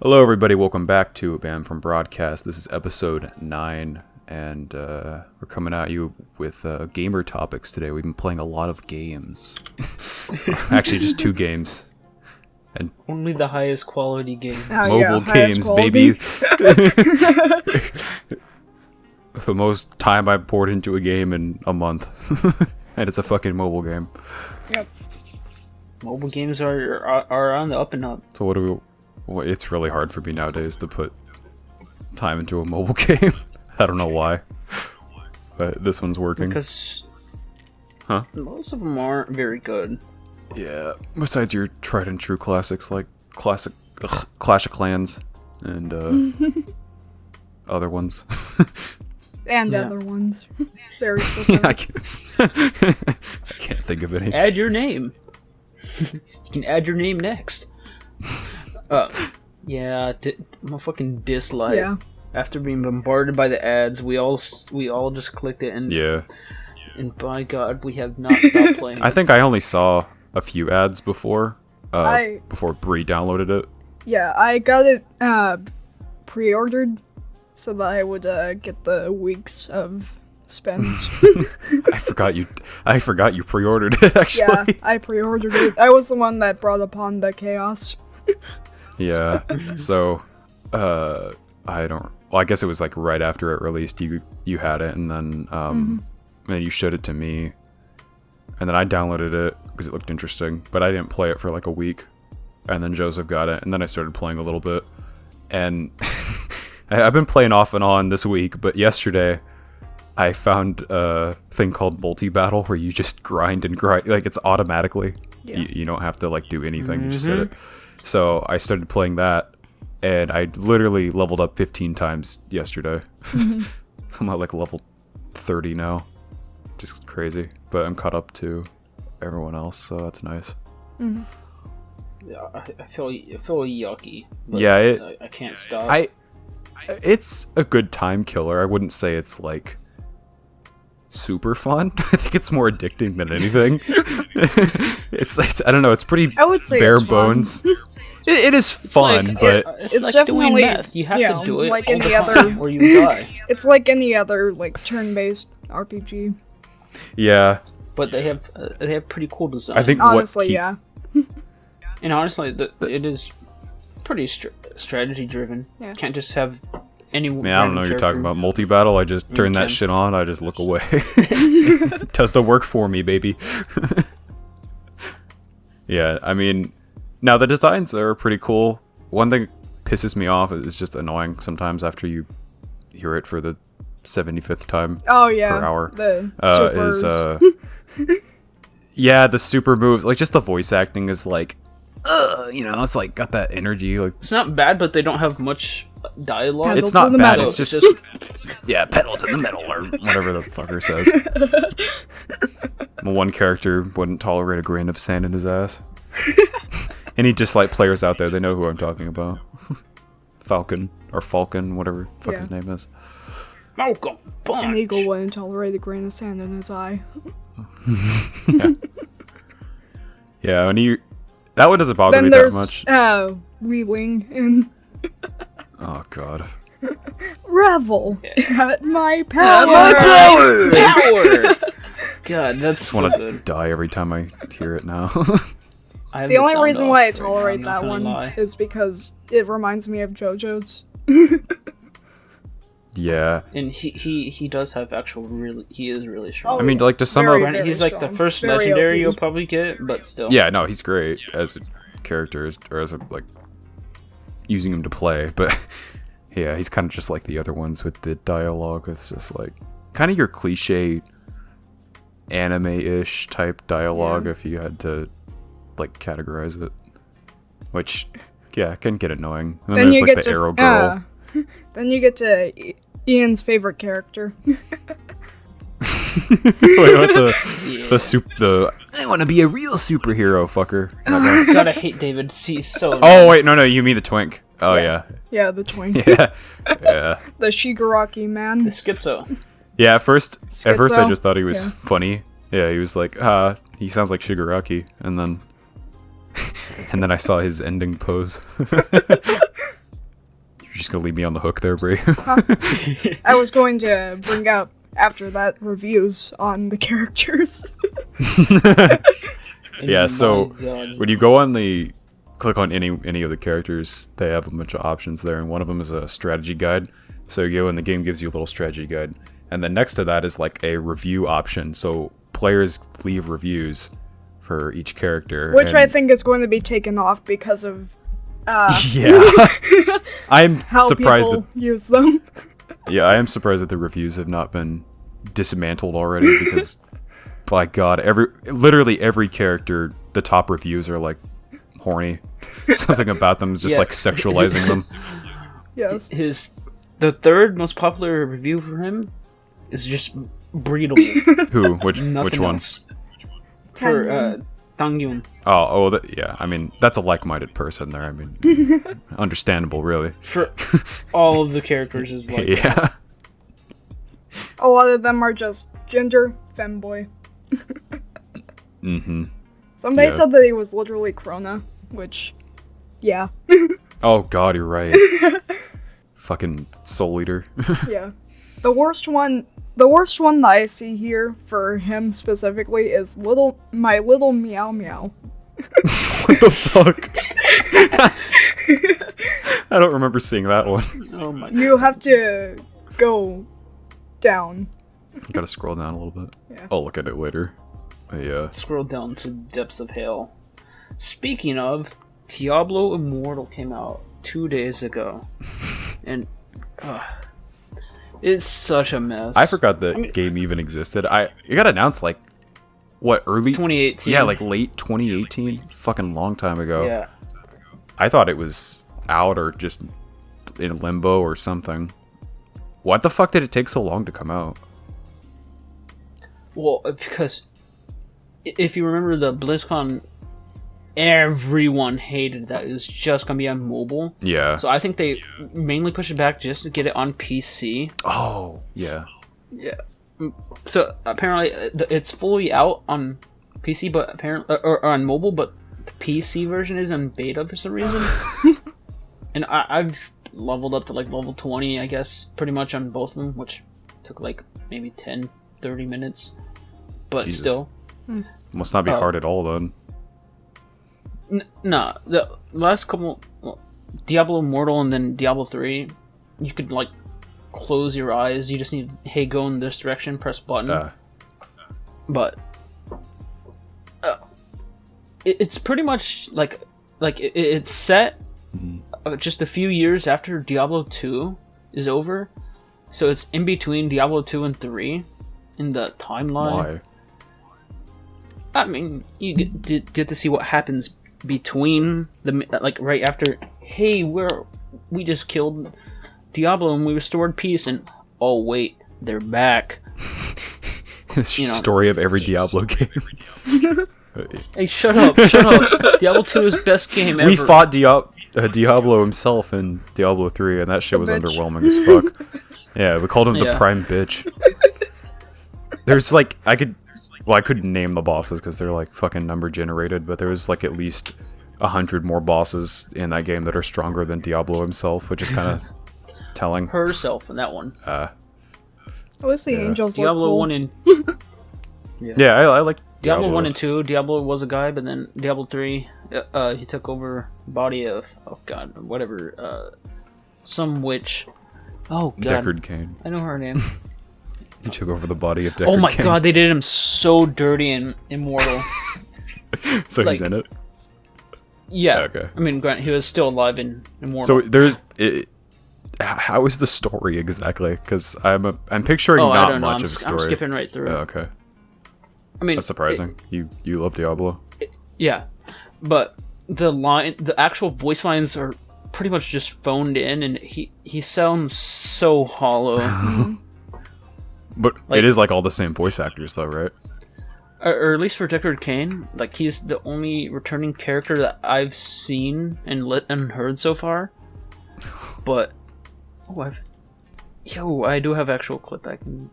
Hello, everybody. Welcome back to Bam from Broadcast. This is episode 9, and we're coming at you with gamer topics today. We've been playing a lot of games. Actually, just 2 games. And only the highest quality game. mobile games, baby. The most time I've poured into a game in a month. And it's a fucking mobile game. Yep. Mobile games are on the up and up. So what do we... Well, it's really hard for me nowadays to put time into a mobile game. I don't know why. But this one's working. Because most of them aren't very good. Yeah, besides your tried and true classics like Clash of Clans and other ones. And other ones. Very specific. I can't think of any. Add your name. You can add your name next. My fucking Dislyte. Yeah. After being bombarded by the ads, we all just clicked it, and and by God, we have not stopped playing. I think I only saw a few ads before Bree downloaded it. Yeah, I got it pre-ordered so that I would get the weeks of spends. I forgot you pre-ordered it. Actually, yeah, I pre-ordered it. I was the one that brought upon the chaos. Yeah, so, I guess it was like right after it released, you had it, and then, then you showed it to me, and then I downloaded it, because it looked interesting, but I didn't play it for like a week, and then Joseph got it, and then I started playing a little bit, and I've been playing off and on this week, but yesterday, I found a thing called multi-battle, where you just grind, like, it's automatically, you don't have to, like, do anything, you just hit it. So I started playing that, and I literally leveled up 15 times yesterday. So I'm at like level 30 now. Just crazy. But I'm caught up to everyone else, so that's nice. Yeah, I feel yucky. But Yeah, I can't stop. It's a good time killer. I wouldn't say it's like super fun. I think it's more addicting than anything. it's I don't know. It's pretty bare bones. It is fun, but it's it's like definitely doing math. You have to do it like all any the other, time or you die. It's like any other like turn-based RPG. yeah. But they have pretty cool design. I think Honestly, yeah. And honestly, it is pretty strategy driven. Yeah. Can't just have any. Man, I don't know what you're talking about. Multi-battle, I just turn that shit on, I just look away. Does the work for me, baby. Yeah, I mean, now the designs are pretty cool. One thing pisses me off is just annoying sometimes after you hear it for the 75th time per hour. The yeah, the super moves, like just the voice acting is like, it's like got that energy. Like it's not bad, but they don't have much dialogue. It's not bad. It's just yeah, pedal to the metal or whatever the fucker says. One character wouldn't tolerate a grain of sand in his ass. Any Dislyte players out there, they know who I'm talking about. Falcon, whatever the fuck his name is. Falcon Punch. An eagle wouldn't tolerate a grain of sand in his eye. Yeah, and that one doesn't bother then me there's, that much. Wheeling and Oh god. revel at my power. Power. God, that's I just so want to good. die every time I hear it now. I have The only sound reason off why I right now, tolerate I'm not that gonna one lie. is because it reminds me of JoJo's. Yeah. And he does have he is really strong. I mean, like, to some Very, of... very He's like the strong. first Very legendary OP. you'll probably get, but still. Yeah, no, he's great as a character, or as a, like, using him to play, but yeah, he's kind of just like the other ones with the dialogue. It's just like, kind of your cliche anime-ish type dialogue if you had to, like, categorize it. Which, yeah, can get annoying. And then there's, like, the arrow girl. Then you get to Ian's favorite character. Wait, what I want to be a real superhero, fucker. God, I hate David. He's so. Oh wait, no, you mean the twink. Oh yeah. Yeah, the twink. Yeah. The Shigaraki man. The schizo. Yeah, at first I Schizo? just thought he was funny. Yeah, he was like, he sounds like Shigaraki, and then I saw his ending pose. just gonna leave me on the hook there, Bree? I was going to bring up after that reviews on the characters. Yeah, so when you go on click on any of the characters, they have a bunch of options there, and one of them is a strategy guide. So you go and the game gives you a little strategy guide, and then next to that is like a review option. So players leave reviews for each character, Which I think is going to be taken off because of yeah. I'm how surprised people use them. Yeah, I am surprised that the reviews have not been dismantled already because, by God, literally every character, the top reviews are like horny. Something about them is just like sexualizing them. Yes. The third most popular review for him is just breedable. Who? Which one? For Tangyun. Yeah. I mean, that's a like-minded person there. I mean, understandable, really. For all of the characters is like yeah. A lot of them are just gender femboy. Mm-hmm. Somebody said that he was literally Krona, which, yeah. Oh God, you're right. Fucking Soul Eater. Yeah. The worst one that I see here for him specifically is my little meow meow. What the fuck? I don't remember seeing that one. Oh my! You have to go down. Gotta scroll down a little bit. Yeah. I'll look at it later. Yeah. Scroll down to depths of hell. Speaking of, Diablo Immortal came out 2 days ago, and it's such a mess. I forgot the game even existed. It got announced like early 2018. Yeah, like late 2018. Fucking long time ago. Yeah. I thought it was out or just in limbo or something. What the fuck did it take so long to come out? Well, because if you remember the BlizzCon, everyone hated that it was just gonna be on mobile. Yeah. So I think they mainly pushed it back just to get it on PC. Oh, yeah. Yeah. So apparently it's fully out on PC, but apparently or on mobile, but the PC version is in beta for some reason. And I've leveled up to like level 20, I guess, pretty much on both of them, which took like maybe 10-30 minutes. But Jesus. still. Must not be hard at all then. Nah, the last couple, Diablo Immortal and then Diablo 3, you could like close your eyes. You just need, hey, go in this direction, press button. But it's pretty much like it's set just a few years after Diablo 2 is over, so it's in between Diablo 2 and 3 in the timeline. Why? I mean, you get to see what happens between like right after. Hey, we just killed Diablo and we restored peace, and oh wait, they're back. Story of every Diablo game. Hey, shut up! Diablo 2 is best game ever. We fought Diablo himself in Diablo 3, and that shit was underwhelming as fuck. Yeah, we called him the prime bitch. There's like I couldn't name the bosses because they're like fucking number generated, but there was like at least 100 more bosses in that game that are stronger than Diablo himself, which is kind of telling. Herself in that one. At least the angels look Diablo cool. 1 and yeah, I like Diablo 1 and 2. Diablo was a guy, but then Diablo 3, he took over body of some witch. Oh god, Deckard Cain. I know her name. He took over the body of Deckard Oh my Cain. god, they did him so dirty in Immortal. So he's in it? Yeah. Okay. I mean, Grant, he was still alive in Immortal. So how is the story exactly? Because I'm picturing not much of a story. I'm skipping right through. Oh, okay. I mean, that's surprising. You love Diablo. Yeah, but the actual voice lines are pretty much just phoned in, and he sounds so hollow. But it is like all the same voice actors, though, right? Or at least for Deckard Cain, like he's the only returning character that I've seen and heard so far. But I do have actual clip. I can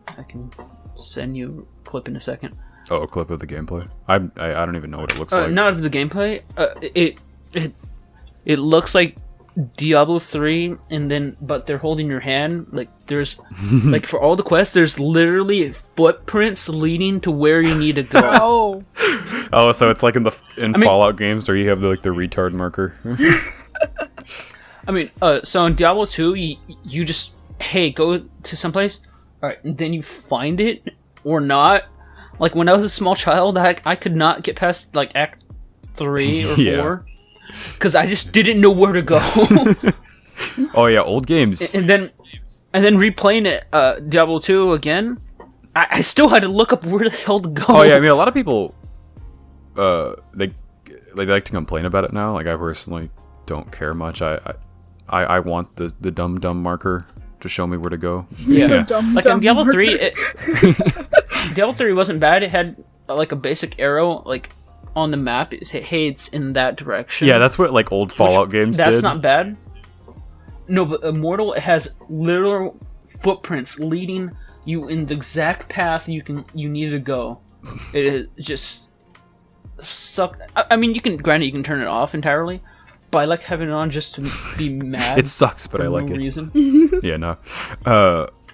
send you a clip in a second. Oh, a clip of the gameplay. I don't even know what it looks like. Not of the gameplay. It looks like Diablo 3, and then but they're holding your hand. Like there's like for all the quests, there's literally footprints leading to where you need to go. Oh, Oh, so it's like in Fallout games where you have the retard marker. I mean, so in Diablo 2, you just go to someplace, all right, and then you find it or not. Like when I was a small child, I could not get past like Act 3 or 4 because I just didn't know where to go. Oh yeah, old games. And then replaying it, Diablo 2 again, I still had to look up where the hell to go. Oh yeah, I mean a lot of people, they like to complain about it now. Like I personally don't care much. I want the dumb marker to show me where to go. Yeah. Dumb, like dumb in Diablo marker. 3, Diablo 3 wasn't bad. It had like a basic arrow like on the map. It's in that direction. Yeah, that's what like old Fallout games did. That's not bad. No, but Immortal, it has literal footprints leading you in the exact path you need to go. It just suck. I mean, you can turn it off entirely, but I like having it on just to be mad. It sucks, but for I like no it. reason. Yeah, no.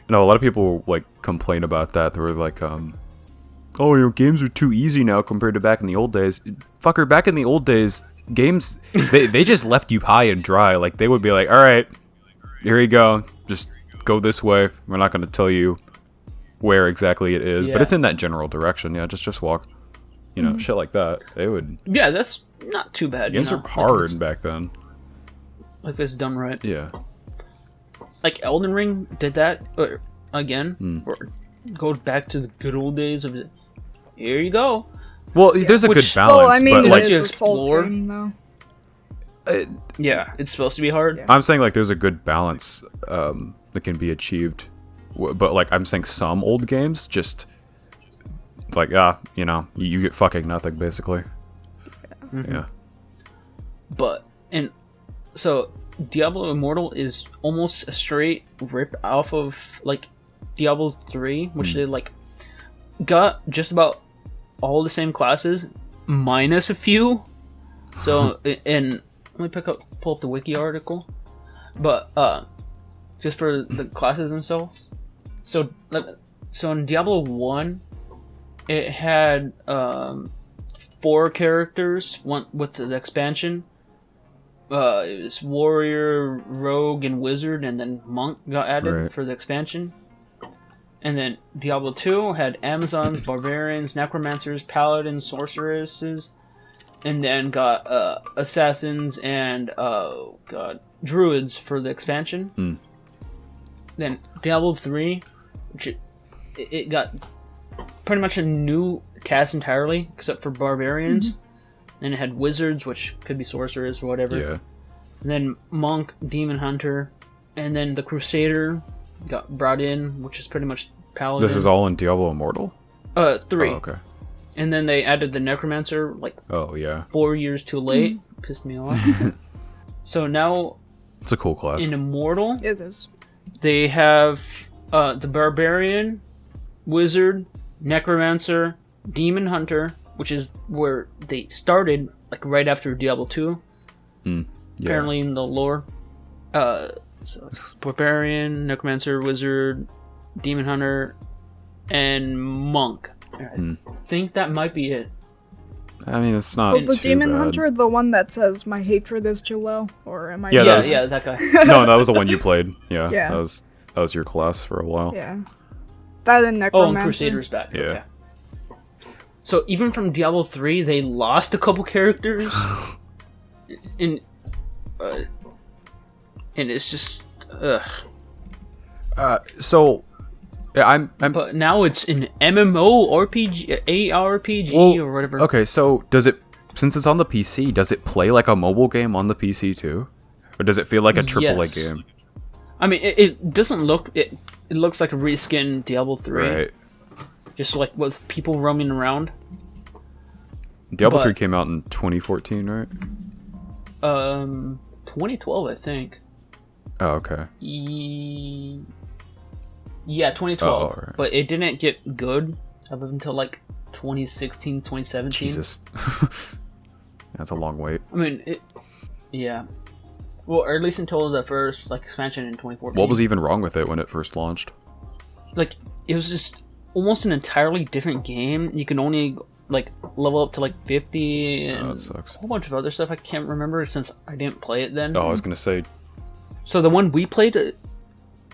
No, a lot of people like complain about that. They were like, oh, games are too easy now compared to back in the old days. Fucker, back in the old days, games, they just left you high and dry. Like, they would be like, all right, here you go. Just go this way. We're not going to tell you where exactly it is, but it's in that general direction. Yeah, just walk. You know, shit like that. They would. Yeah, that's not too bad. Games were hard back then. Like, it's done right. Yeah. Like Elden Ring did that again, or go back to the good old days of it. Here you go. Well, there's a good balance, Well, I mean, but like you it's a Souls explore- game, though. Yeah, it's supposed to be hard. I'm saying like there's a good balance that can be achieved, but like I'm saying some old games just like you get fucking nothing basically. Yeah. But and so Diablo Immortal is almost a straight rip off of like Diablo 3, which they like got just about all the same classes minus a few. So and let me pull up the wiki article, but just for the classes themselves. So in Diablo 1, it had 4 characters. One with the expansion. It was warrior, rogue, and wizard, and then monk got added for the expansion. And then Diablo 2 had Amazons, barbarians, necromancers, paladins, sorceresses, and then got assassins and druids for the expansion. Then Diablo 3, which it got pretty much a new cast entirely, except for barbarians. Then it had wizards, which could be sorcerers or whatever. Yeah. And then monk, demon hunter, and then the crusader got brought in, which is pretty much paladin. This is all in Diablo Immortal? 3. Oh, okay. And then they added the necromancer like 4 years too late. Pissed me off. So now it's a cool class. in Immortal, It is. they have the barbarian, wizard, necromancer, demon hunter, which is where they started, like right after Diablo 2. Apparently in the lore. So barbarian, necromancer, wizard, demon hunter, and monk. I think that might be it. I mean, it's not Was the too demon bad. hunter the one that says "My hatred is too low"? Or am I? Yeah, that was- Yeah, that guy. No, that was the one you played. Yeah, Yeah. That was your class for a while. Yeah. That and Oh, necromancer. and Crusader's back. Yeah. Okay. So even from Diablo 3, they lost a couple characters. And it's just So, I'm but now it's an MMO RPG, ARPG or whatever. Okay, so since it's on the PC, does it play like a mobile game on the PC too? Or does it feel like a AAA Yes. game? I mean, it doesn't look it looks like a reskin Diablo 3. Right. Just like with people roaming around. Diablo But- 3 came out in 2014, right? 2012, I think. Oh, okay. Yeah, 2012. Oh, alright. But it didn't get good up until like 2016, 2017. Jesus. That's a long wait. I mean, yeah. Well, or at least until the first like expansion in 2014. What was even wrong with it when it first launched? Like, it was just almost an entirely different game. You can only like level up to like 50 and that sucks. a whole bunch of other stuff I can't remember since I didn't play it then. Oh, I was gonna say. So the one we played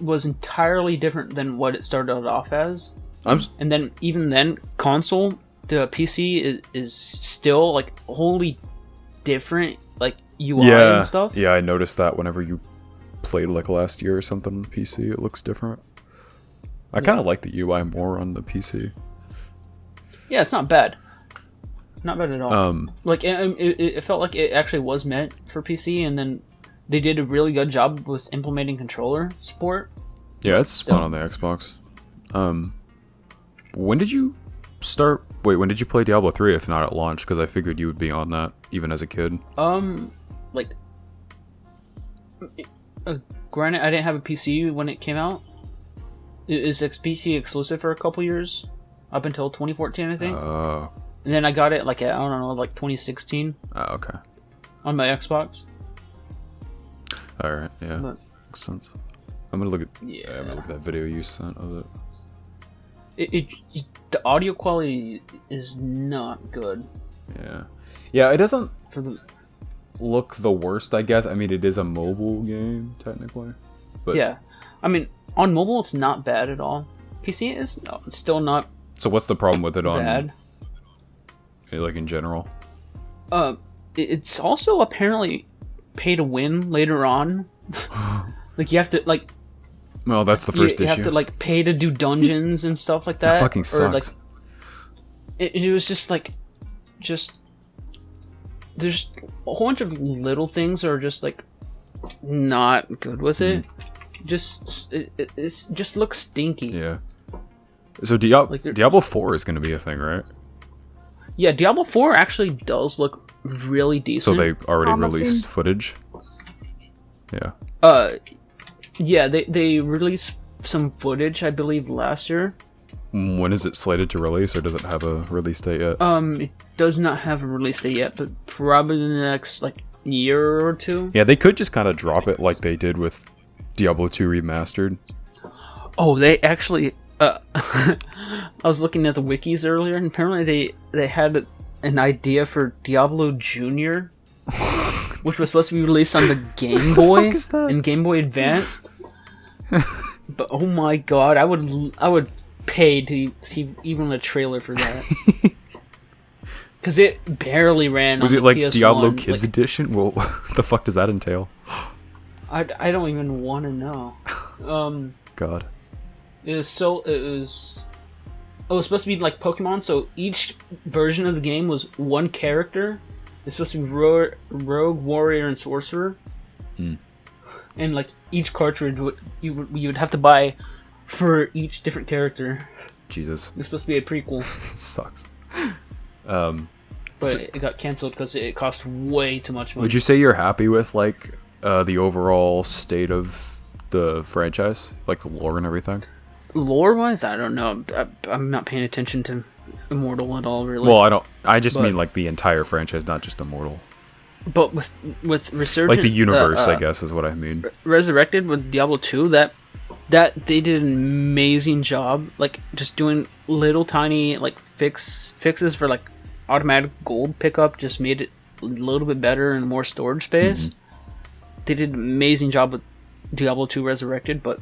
was entirely different than what it started off as. And then even then, console, the PC is still like wholly different, like UI and stuff. Yeah, I noticed that whenever you played like last year or something on PC, it looks different. I kind of like the UI more on the PC. Yeah, it's not bad. Not bad at all. Like it felt like it actually was meant for PC, and then they did a really good job with implementing controller support. Yeah, it's fun on the Xbox. When did you start? Wait, when did you play Diablo 3 if not at launch? Because I figured you would be on that even as a kid. Like, granted, I didn't have a PC when it came out. It was PC exclusive for a couple years, up until 2014, I think. And then I got it like I don't know, like 2016. Oh, okay. On my Xbox. All right, yeah, makes sense. I'm gonna look at I'm gonna look at that video you sent of it. The audio quality is not good. Yeah, it doesn't look the worst, I guess. I mean, it is a mobile game technically, but yeah, I mean, on mobile it's not bad at all. PC is still not. So what's the problem with it on bad? Like in general? It's also apparently pay to win later on. Like you have to like. Well, that's the first issue. You have to like pay to do dungeons and stuff like that. That fucking sucks. Or, like, it was just like, there's a whole bunch of little things that are just like not good with it. It just looks stinky. Yeah. So Diablo 4 is going to be a thing, right? Yeah, Diablo 4 actually does look really decent. So they already released footage? Yeah. Yeah, they released some footage, I believe, last year. When is it slated to release, or does it have a release date yet? It does not have a release date yet, but probably in the next like year or two. Yeah, they could just kind of drop it like they did with Diablo 2 Remastered. Oh, they actually. I was looking at the wikis earlier, and apparently they had an idea for Diablo Junior, which was supposed to be released on the Game Boy and Game Boy Advanced. But oh my god, I would pay to see even a trailer for that. Because it barely ran Was on it the like PS1. Diablo Kids Edition? Well, what the fuck does that entail? I don't even want to know. God. It was supposed to be like Pokemon, so each version of the game was one character. It's supposed to be rogue, warrior, and sorcerer. And like each cartridge you would have to buy for each different character. Jesus. It's supposed to be a prequel. Sucks. But it got canceled because it cost way too much money. Would you say you're happy with like the overall state of the franchise, like the lore and everything? Lore-wise, I don't know. I'm not paying attention to Immortal at all, really. Well, I just mean like the entire franchise, not just Immortal. But with Resurgent, like the universe, I guess is what I mean. Resurrected with Diablo 2, that they did an amazing job, like just doing little tiny like fixes for like automatic gold pickup, just made it a little bit better and more storage space. They did an amazing job with Diablo 2 Resurrected, but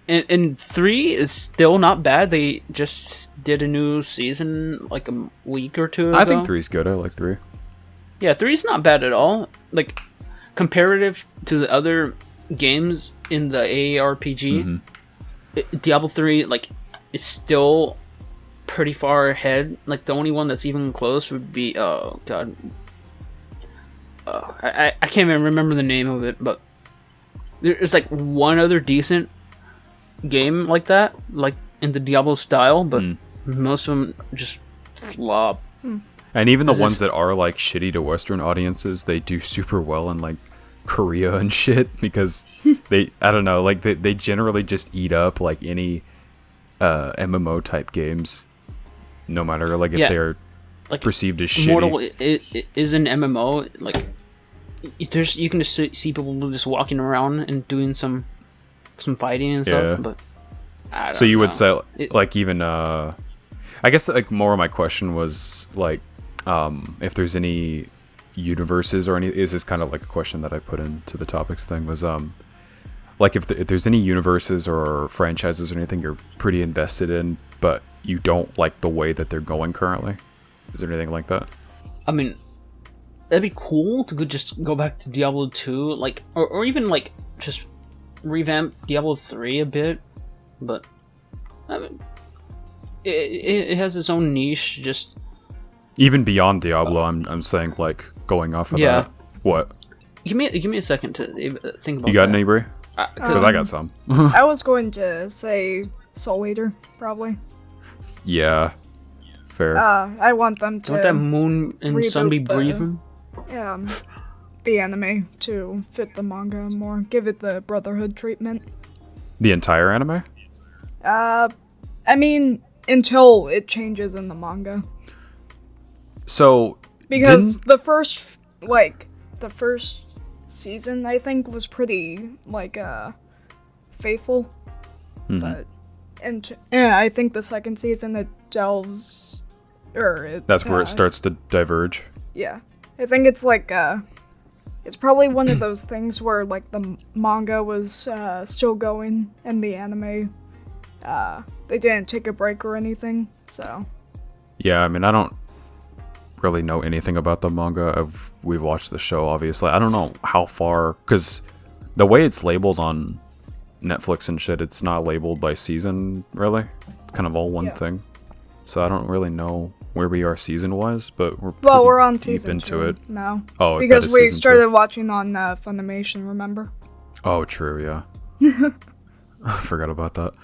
and 3 is still not bad. They just did a new season like a week or two ago. I think 3's good. I like 3. Yeah, 3's not bad at all. Like, comparative to the other games in the AARPG, Diablo 3, like, is still pretty far ahead. Like, the only one that's even close would be, oh, God. I can't even remember the name of it, but there's, like, one other decent game like that, like, in the Diablo style, but most of them just flop. And even the ones that are like shitty to Western audiences, they do super well in like Korea and shit because I don't know, like they generally just eat up like any MMO type games, no matter like if they're like perceived as shitty. Immortal is an MMO, like you can just see people just walking around and doing some fighting and stuff, but I don't So you know. would say like even I guess like more of my question was like if there's any universes or any, is this kind of like a question that I put into the topics thing, was like if there's any universes or franchises or anything you're pretty invested in but you don't like the way that they're going currently. Is there anything like that? I mean, that'd be cool to just go back to Diablo 2, like, or even like just revamp Diablo 3 a bit, but I mean, it has its own niche. Just even beyond Diablo, I'm saying like going off of that. What? Give me a second to think about. You got that. any, Brie? Because I got some. I was going to say Soul Eater, probably. Yeah, fair. I want them to Don't that moon and sun be reboot the- breathing? the anime to fit the manga more. Give it the Brotherhood treatment. The entire anime? I mean, until it changes in the manga. So Because the first season, I think, was pretty, faithful. Mm-hmm. But, I think the second season, it delves, that's where it starts to diverge. Yeah. I think it's it's probably one of those things where, like, the manga was, still going, and the anime, they didn't take a break or anything, so. Yeah, I mean, I don't really know anything about the manga. We've watched the show, obviously. I don't know how far, because the way it's labeled on Netflix and shit, it's not labeled by season, really. It's kind of all one thing. So I don't really know where we are season-wise, but we're on deep season into 2 it now. Oh, because that is we season started 2. watching on Funimation, remember? Oh, true, yeah. I forgot about that.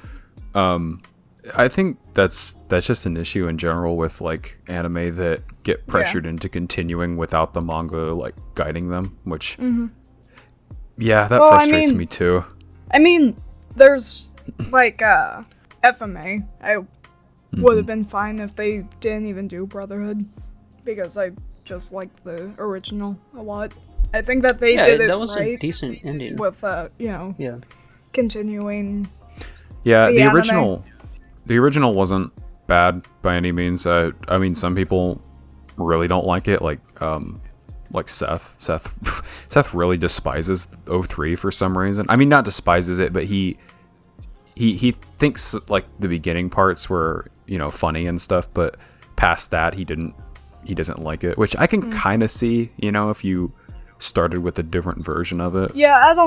I think that's just an issue in general with like anime that get pressured into continuing without the manga like guiding them, which that frustrates me too. I mean, there's like FMA. I would have been fine if they didn't even do Brotherhood, because I just like the original a lot. I think that they did it that was right a decent ending with continuing. Yeah, the anime. The original wasn't bad by any means. I mean, some people really don't like it, like Seth. Seth really despises 03 for some reason. I mean, not despises it, but he thinks like the beginning parts were, funny and stuff, but past that he doesn't like it, which I can kind of see, if you started with a different version of it. Yeah,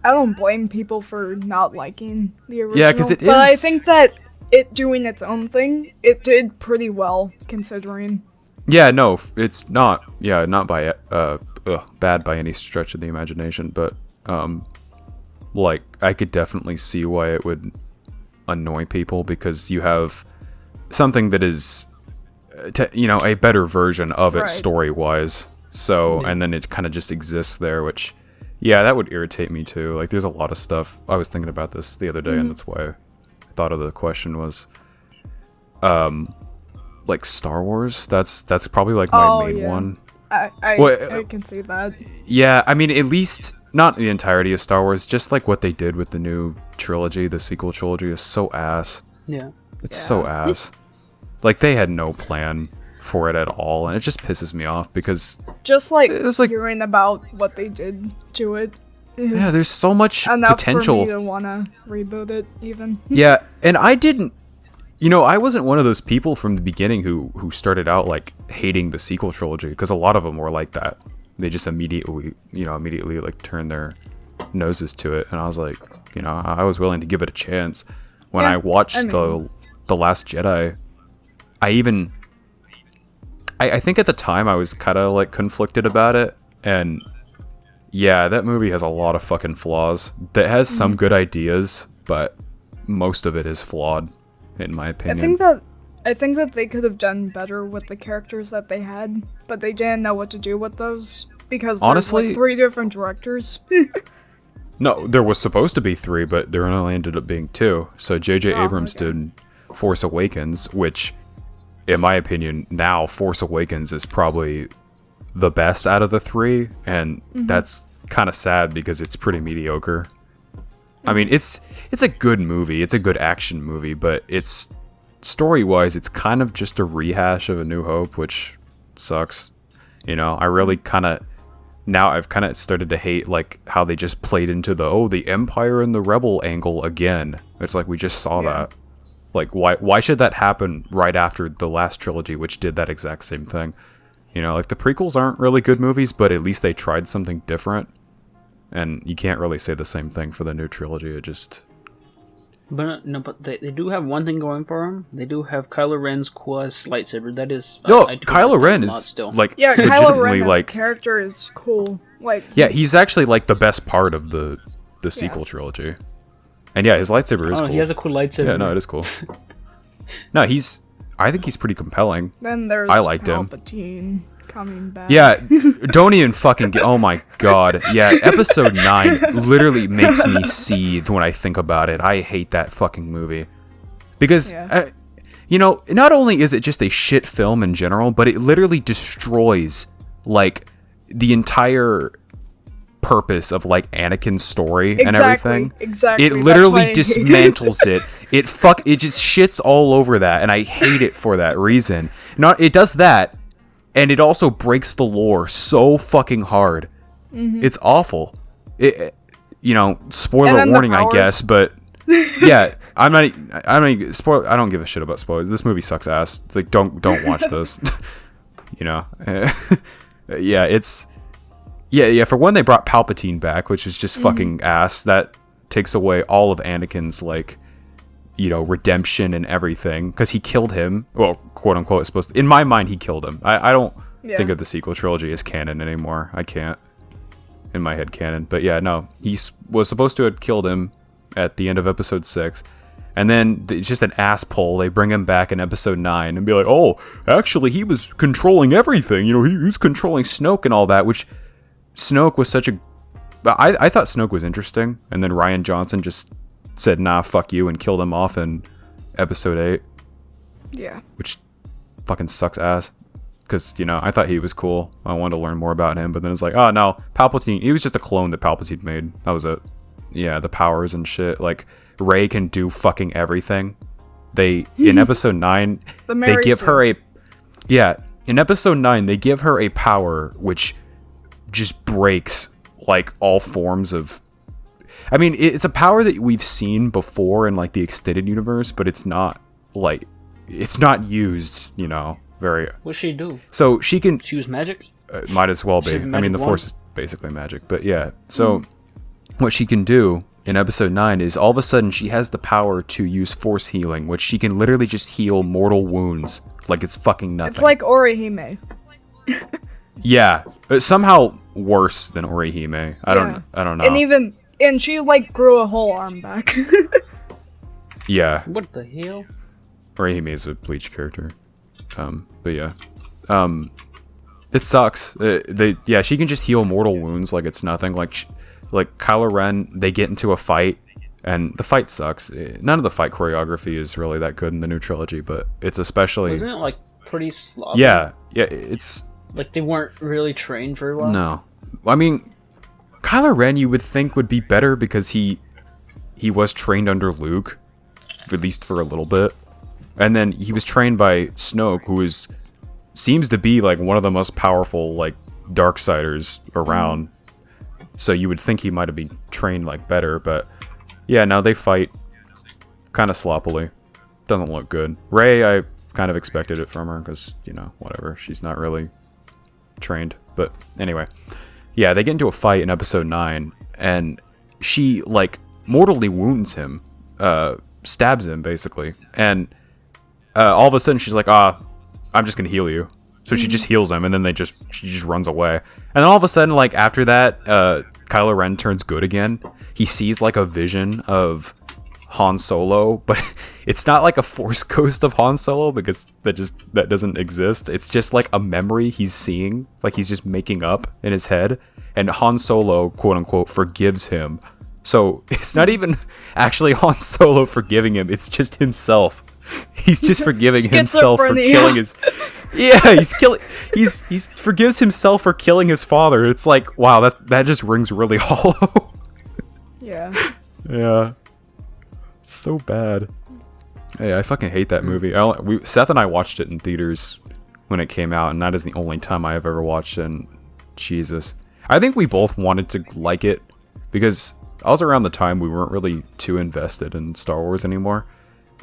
I don't blame people for not liking the original. Yeah, because it is. But I think that it doing its own thing, it did pretty well considering. Yeah, no, it's not. Yeah, not by bad by any stretch of the imagination, but like I could definitely see why it would annoy people, because you have something that is, a better version of it story-wise. So, and then it kind of just exists there, which, yeah, that would irritate me too. Like, there's a lot of stuff. I was thinking about this the other day, and that's why I thought of the question was, like Star Wars. That's probably like my main one. I can see that. Yeah, I mean, at least not the entirety of Star Wars, just like what they did with the new trilogy, the sequel trilogy, is so ass. Yeah. It's so ass. Like, they had no plan for it at all, and it just pisses me off, because just like it's like hearing about what they did to it is there's so much enough potential for me to want to reboot it even. Yeah, and I didn't, I wasn't one of those people from the beginning who started out like hating the sequel trilogy, because a lot of them were like that. They just immediately like turned their noses to it, and I was like, I was willing to give it a chance. When I watched the Last Jedi, I think at the time I was kind of like conflicted about it, and yeah, that movie has a lot of fucking flaws. That has some good ideas, but most of it is flawed, in my opinion. I think that they could have done better with the characters that they had, but they didn't know what to do with those, because honestly, there's like 3 different directors. No, there was supposed to be 3, but there only ended up being 2. So J.J. Abrams did Force Awakens, which, in my opinion, now Force Awakens is probably the best out of the three, and that's kind of sad because it's pretty mediocre. I mean, it's a good movie. It's a good action movie, but it's story-wise, it's kind of just a rehash of A New Hope, which sucks. You know, I really kind of now I've kind of started to hate like how they just played into the Empire and the Rebel angle again. It's like we just saw that. Like why should that happen right after the last trilogy, which did that exact same thing? You know, like the prequels aren't really good movies, but at least they tried something different. And you can't really say the same thing for the new trilogy. It just... But they do have one thing going for them. They do have Kylo Ren's coolest lightsaber. That is... No, Kylo Ren is, still. like, yeah, Kylo Ren as like, a character is cool. Like, yeah, he's actually, like, the best part of the sequel trilogy. And yeah, his lightsaber is cool. He has a cool lightsaber. Yeah, no, it is cool. No, I think he's pretty compelling. Then there's I liked Palpatine coming back. Yeah, don't even fucking get... Oh my god. Yeah, episode 9 literally makes me seethe when I think about it. I hate that fucking movie. Because, you know, not only is it just a shit film in general, but it literally destroys, like, the entire purpose of, like, Anakin's story and everything. Exactly. It literally dismantles it. It just shits all over that, and I hate it for that reason. It does that, and it also breaks the lore so fucking hard. It's awful. You know, spoiler warning, I guess, but yeah, I'm not spoil. I don't give a shit about spoilers. This movie sucks ass. Like, don't watch this. You know, yeah, it's yeah. For one, they brought Palpatine back, which is just fucking ass. That takes away all of Anakin's, like, you know, redemption and everything, because he killed him. Well, quote unquote, supposed to. In my mind, he killed him. I don't think of the sequel trilogy as canon anymore. I can't in my head canon. But yeah, no, he was supposed to have killed him at the end of episode 6. And then it's just an ass pull. They bring him back in episode 9 and be like, oh, actually, he was controlling everything. You know, he was controlling Snoke and all that, which Snoke was such a... I thought Snoke was interesting. And then Rian Johnson just said, nah, fuck you, and killed him off in episode 8. Yeah. Which fucking sucks ass. Because, you know, I thought he was cool. I wanted to learn more about him. But then it's like, oh, no, Palpatine, he was just a clone that Palpatine made. That was it. Yeah, the powers and shit. Like, Rey can do fucking everything. In episode 9, they give her a... Yeah, in episode 9, they give her a power which just breaks, like, all forms of... I mean, it's a power that we've seen before in, like, the extended universe, but it's not, like... It's not used, you know, very... What's she do? So, she can... She use magic? Might as well be. I mean, the Force is basically magic, but yeah. So, what she can do in episode 9 is all of a sudden she has the power to use force healing, which she can literally just heal mortal wounds like it's fucking nothing. It's like Orihime. Yeah, somehow worse than Orihime. I don't know. And she like grew a whole arm back. Yeah. What the hell? Orihime is a Bleach character. But yeah. It sucks. She can just heal mortal wounds like it's nothing. Like Kylo Ren, they get into a fight, and the fight sucks. None of the fight choreography is really that good in the new trilogy, but it's especially... Wasn't it, like, pretty sloppy? Yeah, it's... Like, they weren't really trained very well? No. I mean, Kylo Ren you would think would be better because he was trained under Luke, at least for a little bit. And then he was trained by Snoke, who seems to be, like, one of the most powerful, like, Darksiders around. So you would think he might have been trained, like, better, but yeah, no, they fight kind of sloppily. Doesn't look good. Rey, I kind of expected it from her, because, you know, whatever. She's not really trained. But anyway, yeah, they get into a fight in episode 9, and she, like, mortally wounds him, stabs him, basically. And all of a sudden, she's like, I'm just going to heal you. So she just heals him, and then she just runs away. And then all of a sudden, like, after that, Kylo Ren turns good again. He sees, like, a vision of Han Solo, but it's not like a Force ghost of Han Solo, because that doesn't exist. It's just, like, a memory he's seeing, like, he's just making up in his head. And Han Solo, quote-unquote, forgives him. So it's not even actually Han Solo forgiving him, it's just himself. He's just forgiving himself for killing his... Yeah, he's killing. He's forgives himself for killing his father. It's like, wow, that just rings really hollow. Yeah. Yeah, it's so bad. Hey, I fucking hate that movie. Seth and I watched it in theaters when it came out, and that is the only time I have ever watched it. And Jesus, I think we both wanted to like it because I was around the time we weren't really too invested in Star Wars anymore.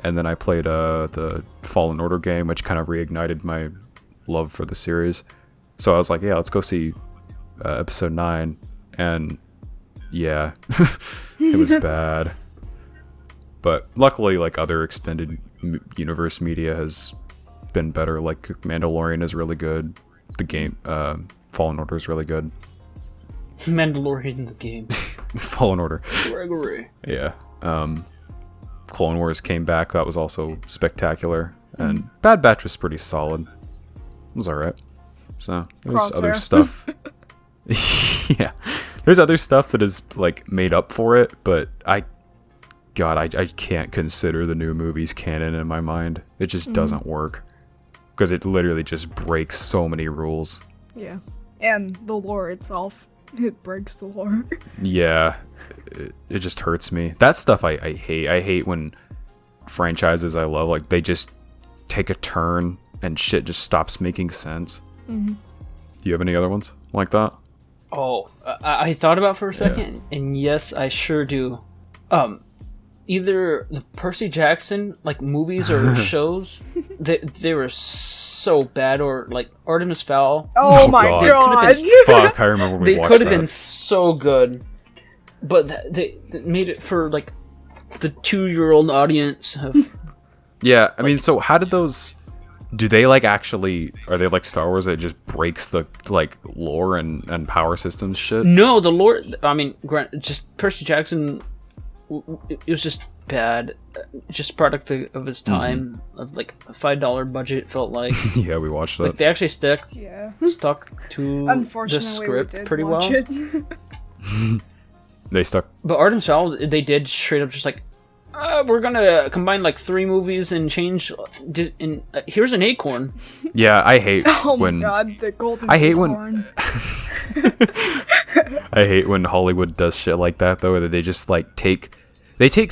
And then I played the Fallen Order game, which kind of reignited my love for the series. So I was like, yeah, let's go see episode 9. And yeah, it was bad. But luckily, like, other extended universe media has been better. Like, Mandalorian is really good. The game, Fallen Order is really good. Mandalorian the game. Fallen Order. Gregory. Yeah. Clone Wars came back. That was also spectacular. And Bad Batch was pretty solid. It was alright. So, there's other stuff. Yeah. There's other stuff that is, like, made up for it, but I can't consider the new movies canon in my mind. It just doesn't work. Because it literally just breaks so many rules. Yeah. And the lore itself. It breaks the lore. Yeah. It just hurts me. That stuff I hate. I hate when franchises I love, like, they just take a turn and shit just stops making sense. Do you have any other ones like that? Oh, I thought about it for a second, and yes, I sure do. Either the Percy Jackson, like, movies or shows, they were so bad, or, like, Artemis Fowl. Oh my god. Fuck, I remember when we They watched could have that. been so good, but they made it for, like, the 2-year-old audience. Yeah, I mean, so how did those... Do they, like, actually... Are they like Star Wars that just breaks the, like, lore and power systems shit? No, the lore... I mean, just Percy Jackson... It was just bad. Just product of its time. Of, like, a $5 budget, felt like. Yeah, we watched that. Like, they actually stuck to the Unfortunately, script we did pretty watch well. it. They stuck... But Artemis Fowl, they did straight up just like, we're gonna combine like 3 movies and change. Here's an acorn. Yeah, I hate Oh when... my god, the golden I hate unicorn. I hate when Hollywood does shit like that, though, that they just, like, take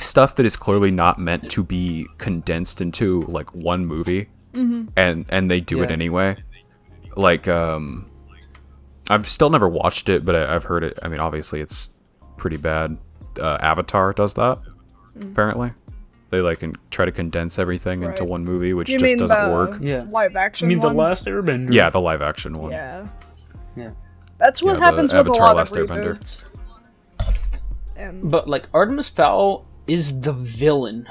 stuff that is clearly not meant to be condensed into, like, one movie, and they do it anyway. Like, I've still never watched it, but I've heard it. I mean, obviously, it's pretty bad. Avatar does that, apparently. They, like, try to condense everything into one movie, which You just mean doesn't the work. Yeah. live action I mean, one? The Last Airbender. Yeah, the live action one. Yeah. Yeah. That's what Yeah, the happens with a Avatar lot Last of Airbender. reboots. And But like Artemis Fowl is the villain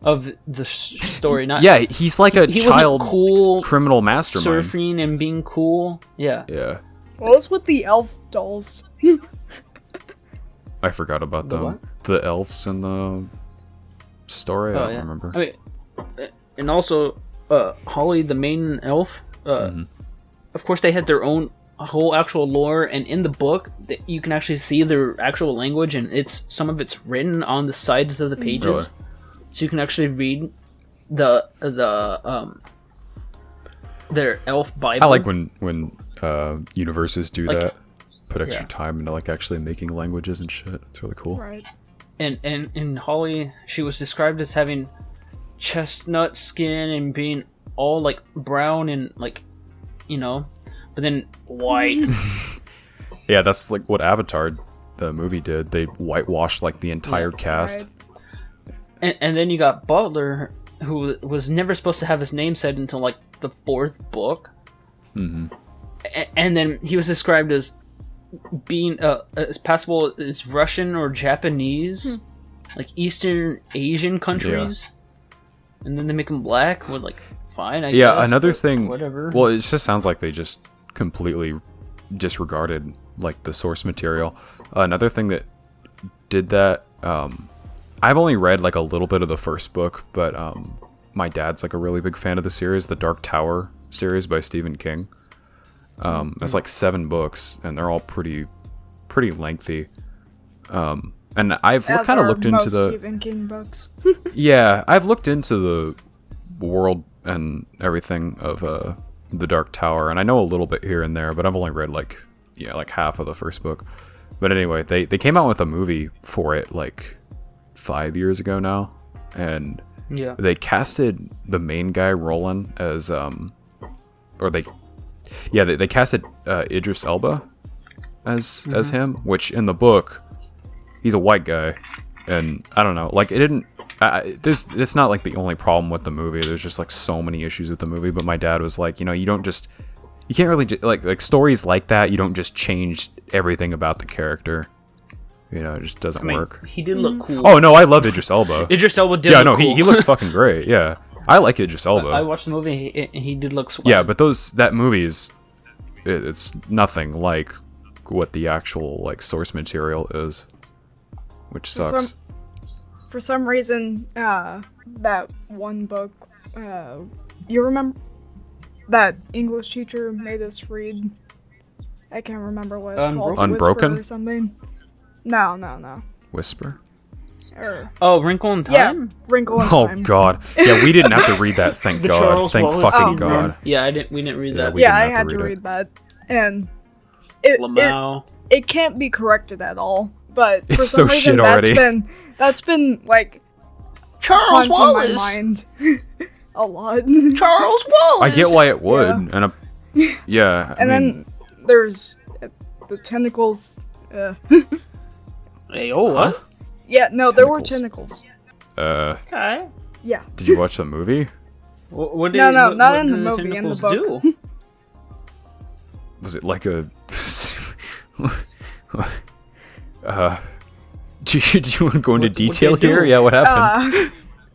of the story. Not Yeah, he's like a he child wasn't cool criminal mastermind. surfing and being cool. Yeah. Yeah. what was with the elf dolls? I forgot about The them. what? The elves in the story. I don't remember. I mean, and also Holly, the main elf. Of course, they had their own whole actual lore, and in the book, you can actually see their actual language, and some of it's written on the sides of the pages, Really? so you can actually read their elf Bible. I like when universes do Like- that. Put extra yeah. time into, like, actually making languages and shit. It's really cool. Right. And Holly, she was described as having chestnut skin and being all like brown and like, but then white. Yeah, that's like what Avatar, the movie, did. They whitewashed, like, the entire cast. Right. And then you got Butler, who was never supposed to have his name said until like the 4th book. And then he was described as being as passable as Russian or Japanese, like Eastern Asian countries. And then they make him black. We're like, fine, I guess. Yeah, another thing. Whatever. Well, it just sounds like they just completely disregarded, like, the source material. Another thing that did that. I've only read, like, a little bit of the first book, but my dad's, like, a really big fan of the series, the Dark Tower series by Stephen King. It's like 7 books, and they're all pretty lengthy. And I've kind of looked into the Stephen King books. yeah, I've looked into the world and everything of The Dark Tower, and I know a little bit here and there, but I've only read like half of the first book. But anyway, they came out with a movie for it like 5 years ago now, and they casted the main guy Roland as they casted Idris Elba as him, which in the book he's a white guy, and I don't know, like it didn't. It's not like the only problem with the movie. There's just like so many issues with the movie. But my dad was like, you can't really like stories like that. You don't just change everything about the character. It just doesn't work. He did look cool. Oh no, I love Idris Elba. Idris Elba did. Yeah, look cool. He looked fucking great. Yeah, I like Idris Elba. I watched the movie. He did look swag. Yeah, but that movie it's nothing like what the actual like source material is, which sucks. For some reason, that one book, you remember that English teacher made us read? I can't remember what it's called. Unbroken? Whisper or something? No. Whisper? Wrinkle in Time? Yeah, Wrinkle in Time. Oh god. Yeah, we didn't have to read that, thank God. Charles Thank Wallace fucking speed God. run. Yeah, we didn't read that. I had to read that. And it can't be corrected at all. But for it's some so reason, shit already. That's been like Charles Wallace. my mind a lot. Charles Wallace. I get why it would, and then there's the tentacles. Hey, what? Yeah, no, there were tentacles. Okay. Yeah. Did you watch the movie? What did, not what in the did movie, in the book. Do? Was it like a? Do you want to go into detail here? Yeah, what happened?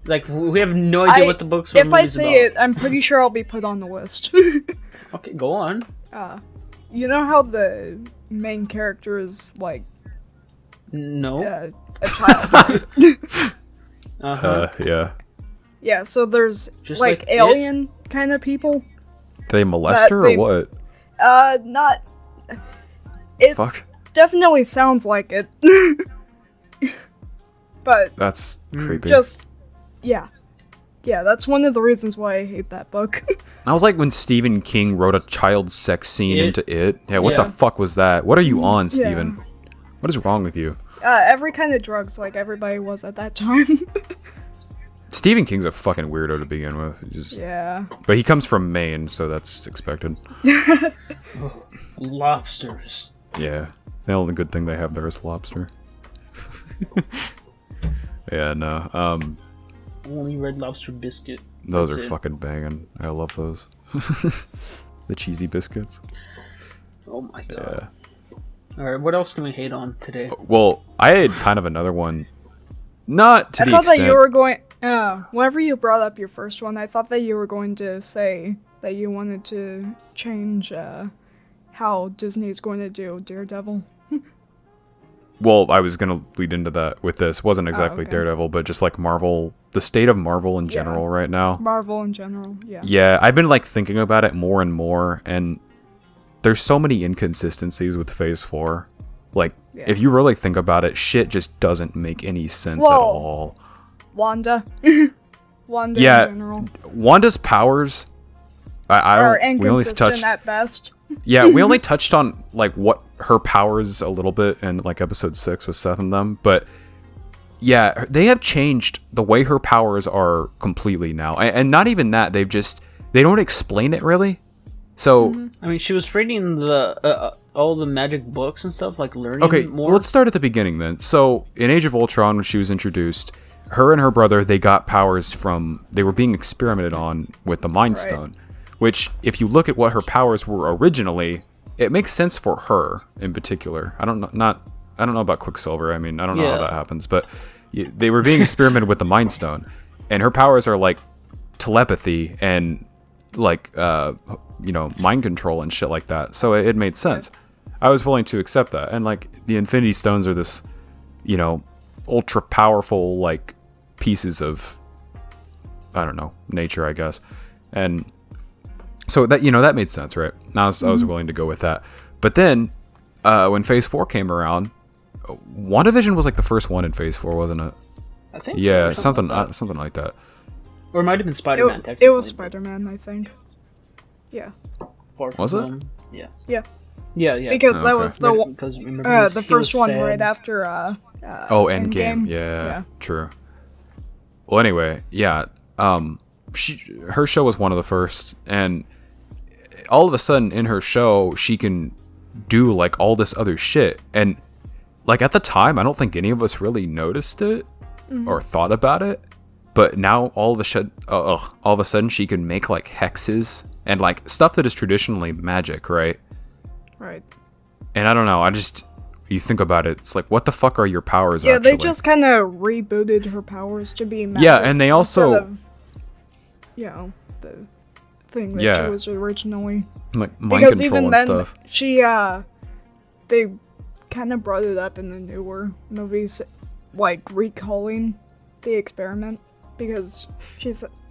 Like, we have no idea what the books were. If I say it, I'm pretty sure I'll be put on the list. Okay, go on. You know how the main character is like no a child? Yeah. Yeah, so there's just like alien kind of people. They molest her or what? Not. It Fuck. Definitely sounds like it. But that's creepy. Yeah, that's one of the reasons why I hate that book. I was like when Stephen King wrote a child sex scene into it. Yeah, what the fuck was that? What are you on, Stephen? What is wrong with you? Every kind of drugs, like everybody was at that time. Stephen King's a fucking weirdo to begin with. Yeah. But he comes from Maine, so that's expected. Lobsters. Yeah. The only good thing they have there is lobster. Yeah, no. Only Red Lobster biscuit. Those are fucking banging. I love those. The cheesy biscuits. Oh my god. Yeah. Alright, what else can we hate on today? Well, I had kind of another one. Not to the extent... I thought that you were going... whenever you brought up your first one, I thought that you were going to say that you wanted to change how Disney's going to do Daredevil. Well, I was going to lead into that with this. Wasn't exactly Daredevil, but just like Marvel, the state of Marvel in general right now. Marvel in general, yeah. Yeah, I've been like thinking about it more and more, and there's so many inconsistencies with Phase 4. Like, if you really think about it, shit just doesn't make any sense at all. Wanda. Wanda in general. Wanda's powers are inconsistent at best. Yeah, we only touched on like what her powers a little bit in like episode 6 with Seth and them, but yeah, they have changed the way her powers are completely now, and not even that, they don't explain it really. So I mean, she was reading the all the magic books and stuff, like learning more. Let's start at the beginning then. So in Age of Ultron, when she was introduced, her and her brother, they got powers from, they were being experimented on with the Mind Stone. Which, if you look at what her powers were originally, it makes sense for her in particular. I don't know about Quicksilver. I mean, I don't know how that happens, but they were being experimented with the Mind Stone, and her powers are like telepathy and like mind control and shit like that. So it made sense. I was willing to accept that, and like the Infinity Stones are this, ultra powerful like pieces of, I don't know, nature, I guess, and. So that that made sense, right? I was willing to go with that. But then, when Phase 4 came around, WandaVision was like the first one in Phase 4, wasn't it? I think. Yeah, so, something like that. Or it might have been Spider-Man. It was Spider-Man, I think. Yeah. Far from Was it? Home. Yeah. Yeah. Yeah. Because that Okay. was the one, Because remember the he first was one sad. right after Endgame. Yeah, true. Well, anyway, yeah. Her show was one of the first, and all of a sudden in her show, she can do like all this other shit, and like at the time, I don't think any of us really noticed it or thought about it. But now all of a sudden, she can make like hexes and like stuff that is traditionally magic, right? Right. And I don't know. You think about it, it's like, what the fuck are your powers? Yeah, actually? they just kind of rebooted her powers to be magic. Yeah, and they also, instead of, you know, the thing that she was originally. like mind Because control even and then, stuff. they kind of brought it up in the newer movies, like recalling the experiment, because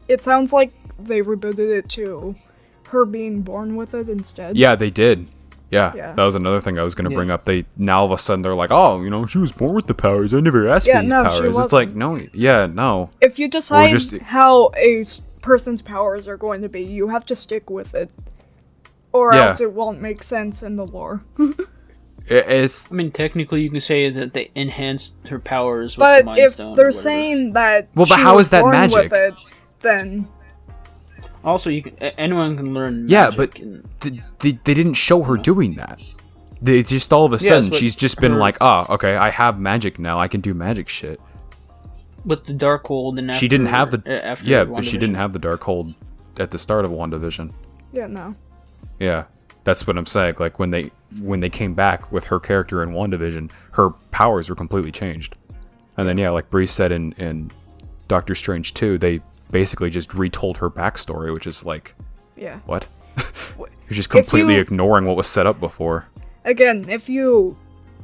it sounds like they rebooted it to her being born with it instead. Yeah, they did. Yeah, Yeah. that was another thing I was going to bring up. They now all of a sudden they're like, oh, she was born with the powers. I never asked for these no, she powers. It's like, wasn't. no. If you decide just- how a person's powers are going to be, you have to stick with it, or Yeah. else it won't make sense in the lore. It's I mean, technically, you can say that they enhanced her powers with But the Mind if Stone or they're whatever. saying that Well, but she how was is that born magic? with it, then Also, anyone can learn. yeah, magic but and- they didn't show her doing that. They just all of a Yes, sudden but she's just been her- like, oh, okay, I have magic now. I can do magic shit. with the Darkhold and after, She didn't have the after but she didn't have the Darkhold at the start of WandaVision. yeah, no. Yeah, that's what I'm saying. Like when they came back with her character in WandaVision, her powers were completely changed. And then like Bree said in Doctor Strange 2, they basically just retold her backstory, which is like, Yeah. what? You're just completely you- ignoring what was set up before. Again, if you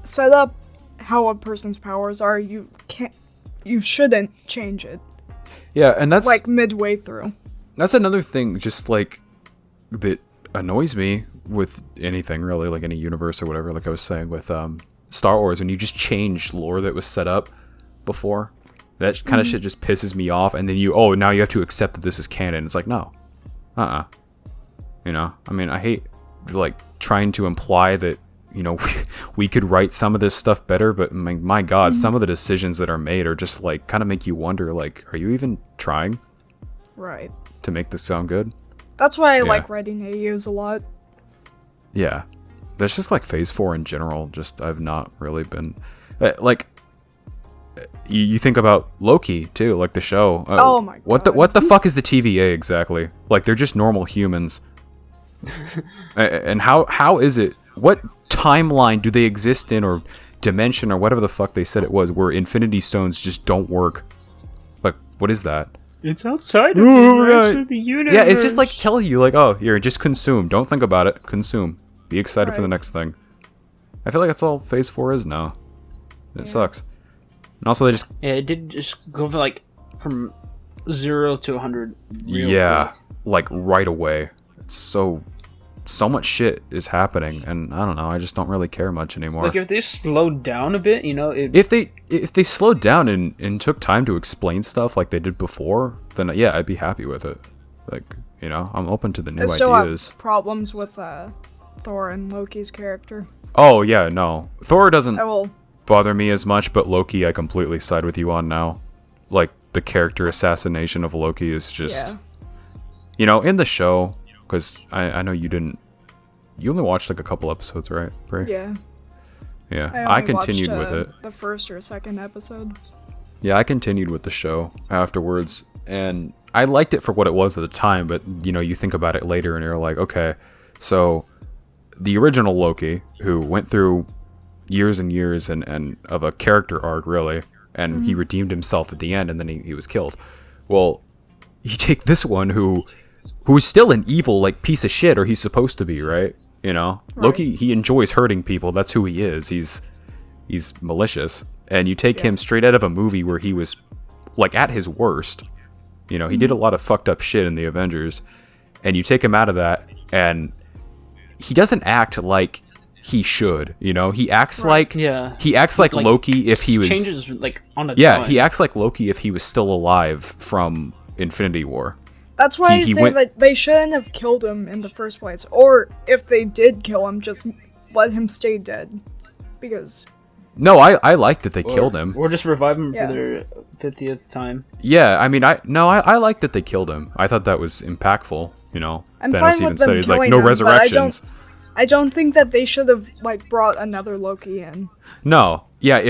set up how a person's powers are, you shouldn't change it, Yeah, and that's like midway through. that's another thing just like that annoys me with anything really, like any universe or whatever, like I was saying with Star Wars, when you just change lore that was set up before. That kind of shit just pisses me off, and then now you have to accept that this is canon. It's like, no. I mean, I hate like trying to imply that we could write some of this stuff better, but my god, some of the decisions that are made are just like kind of make you wonder, like, are you even trying Right. to make this sound good? That's why I Yeah. like writing AUs a lot. Yeah, that's just like Phase 4 in general. Just I've not really been like. You think about Loki too, like the show. Oh my god. What the fuck is the TVA exactly? Like they're just normal humans. And how is it? What timeline do they exist in, or dimension, or whatever the fuck they said it was, where Infinity Stones just don't work? Like, what is that? It's outside of Ooh, the rest right. of the universe. Yeah, it's just like telling you, like, oh, here, just consume. Don't think about it. Consume. Be excited for the Right. next thing. I feel like that's all Phase 4 is now. It sucks. And also, they just Yeah, it did just go from 0 to 100. quick. Like right away. It's so much shit is happening, and I don't know. I just don't really care much anymore. Like if they slowed down a bit, If they slowed down and took time to explain stuff like they did before, then yeah, I'd be happy with it. Like, I'm open to the new I still ideas. have problems with Thor and Loki's character. Oh yeah, no. Thor doesn't I will. bother me as much, but Loki I completely side with you on now. Like the character assassination of Loki is just in the show, because I know you only watched like a couple episodes, right, Bray? Yeah. Yeah, I I only continued watched, with it. The first or second episode. Yeah, I continued with the show afterwards, and I liked it for what it was at the time, but you think about it later and you're like, okay, so the original Loki, who went through years and years and of a character arc, really, and he redeemed himself at the end, and then he was killed. Well, you take this one who's still an evil, like, piece of shit, or he's supposed to be, right? Loki, he enjoys hurting people. That's who he is. He's malicious. And you take him straight out of a movie where he was, like, at his worst. He did a lot of fucked up shit in the Avengers. And you take him out of that, and he doesn't act like he should. He acts like he acts like Loki if he was changes on a yeah. dime. He acts like Loki if he was still alive from Infinity War. That's why I he say went- that they shouldn't have killed him in the first place. Or if they did kill him, just let him stay dead. Because... No, I like that they killed him. Or just revive him Yeah. for their 50th time. Yeah, I mean, I like that they killed him. I thought that was impactful, you know. I'm Thanos fine even with them said he's like, killing no him, but resurrections. I don't think that they should have, like, brought another Loki in. No, yeah,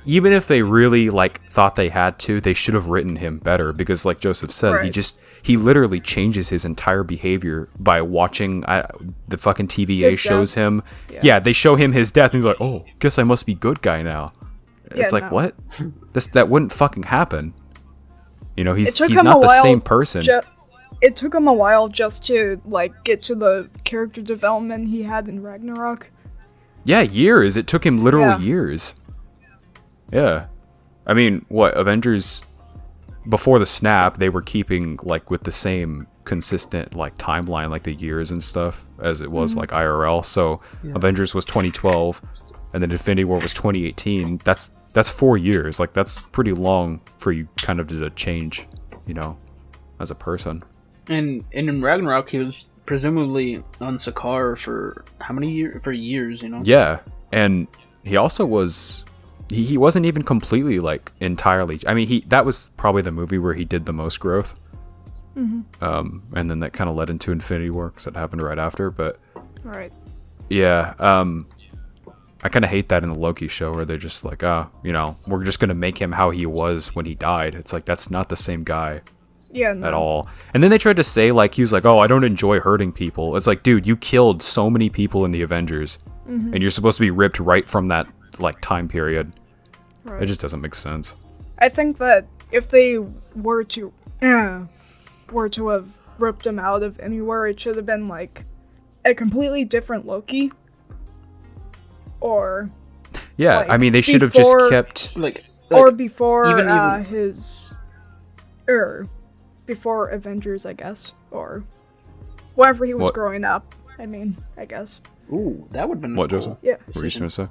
even if they really like thought they had to, they should have written him better because, like Joseph said, Right. he literally changes his entire behavior by watching the fucking TVA His shows death. him. Yeah. Yeah, they show him his death, and he's like, "Oh, guess I must be good guy now." It's Yeah, like, no. what? That wouldn't fucking happen. You know, It he's took he's him not a the while same person. It took him a while just to, like, get to the character development he had in Ragnarok. Yeah, years. It took him literally Yeah. years. Yeah. I mean, what, Avengers, before the snap, they were keeping, like, with the same consistent, like, timeline, like, the years and stuff, as it was, like, IRL. So, Avengers was 2012, and then Infinity War was 2018. That's 4 years. Like, that's pretty long for you kind of to change, you know, as a person. And in Ragnarok, he was presumably on Sakaar for how many years? For years, you know? Yeah, and he also was... He wasn't even completely, like, entirely... I mean, that was probably the movie where he did the most growth. And then that kind of led into Infinity War, because that happened right after, but... Right. Yeah, I kind of hate that in the Loki show, where they're just like, you know, we're just going to make him how he was when he died. It's like, that's not the same guy Yeah, no. at all. And then they tried to say, like, he was like, oh, I don't enjoy hurting people. It's like, dude, you killed so many people in the Avengers, and you're supposed to be ripped right from that, like, time period. Right. It just doesn't make sense. I think that if they were to have ripped him out of anywhere, it should have been like a completely different Loki. Or Yeah, like, I mean, they should have before- just kept... or before even- his before Avengers, I guess, or whenever he was What? growing up. I mean, I guess. Ooh, that would have been What, cool. Joseph? Yeah. What were you going to say?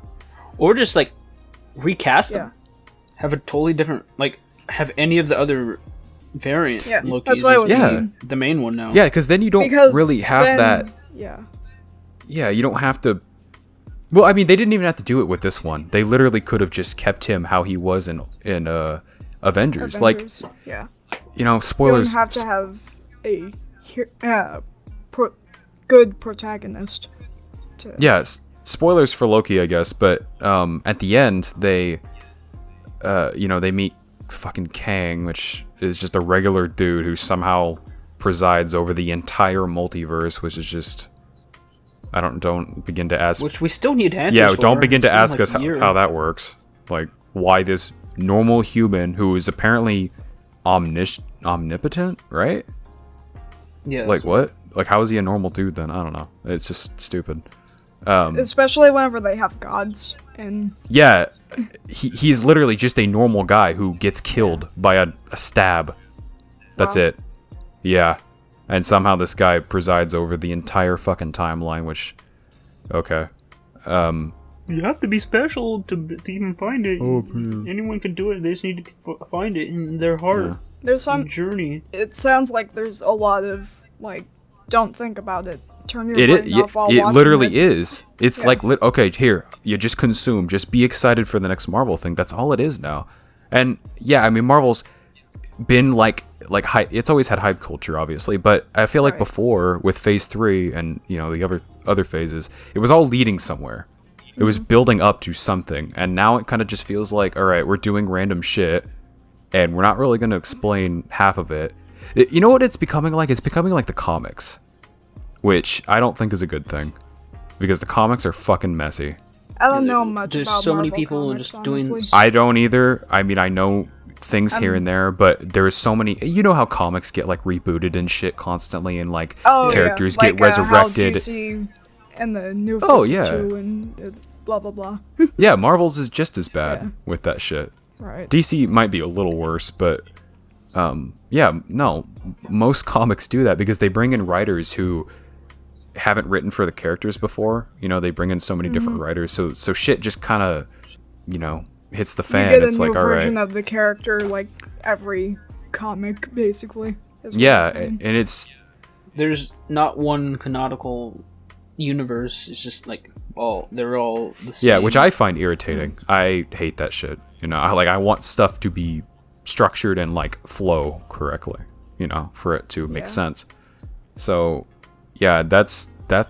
Or just, like, recast Yeah. him. Have a totally different, like, have any of the other variant Yeah, Lokis. that's what I was Yeah. saying. The main one now. Yeah, because then you don't Because really have then- that... Yeah. Yeah, you don't have to... Well, I mean, they didn't even have to do it with this one. They literally could have just kept him how he was in Avengers. Like, yeah. you know, You don't spoilers... have to have a good protagonist. Yes, spoilers for Loki, I guess, but at the end, they meet fucking Kang, which is just a regular dude who somehow presides over the entire multiverse, which is just... don't begin to ask... Which we still need answers Yeah, for. don't begin It's to been, ask like, us a year. how that works. Like, why this normal human who is apparently omnipotent, right? Yeah. Like, what? Like, how is he a normal dude then? I don't know. It's just stupid. Especially whenever they have gods and Yeah, he's literally just a normal guy who gets killed by a stab. That's Wow. it. Yeah. And somehow this guy presides over the entire fucking timeline, which... Okay. You have to be special to even find it. Anyone can do it. They just need to find it in their heart. Yeah. there's some. Journey. It sounds like there's a lot of like, don't think about it. Turn your It brain off while it watching literally it. is. It's Yeah. like, okay, here, you just consume. Just be excited for the next Marvel thing. That's all it is now. And yeah, I mean, Marvel's been like hype. It's always had hype culture, obviously, but I feel like Right. before with Phase 3 and the other phases, it was all leading somewhere. It was building up to something, and now it kind of just feels like, all right, we're doing random shit, and we're not really going to explain half of it. You know what it's becoming like? It's becoming like the comics, which I don't think is a good thing, because the comics are fucking messy. I don't know much There's about so many Marvel people comics, just doing honestly. I don't either. I mean, I know things here and there, but there's so many... You know how comics get, like, rebooted and shit constantly, and, like, characters yeah. get Like, resurrected. How DC and the new 52 Oh, yeah. and blah blah blah. Yeah, Marvel's is just as bad Yeah. with that shit. Right. DC might be a little worse, but yeah, no, most comics do that because they bring in writers who haven't written for the characters before. They bring in so many different writers, so shit just kind of hits the You fan. get a It's new like, all version right, of the character like every comic, basically. is what Yeah, I'm saying. and it's There's not one canonical universe. It's just like, they're all the same. yeah, which I find irritating. I hate that shit. You know, I want stuff to be structured and like flow correctly. You know, for it to make sense. So, yeah, that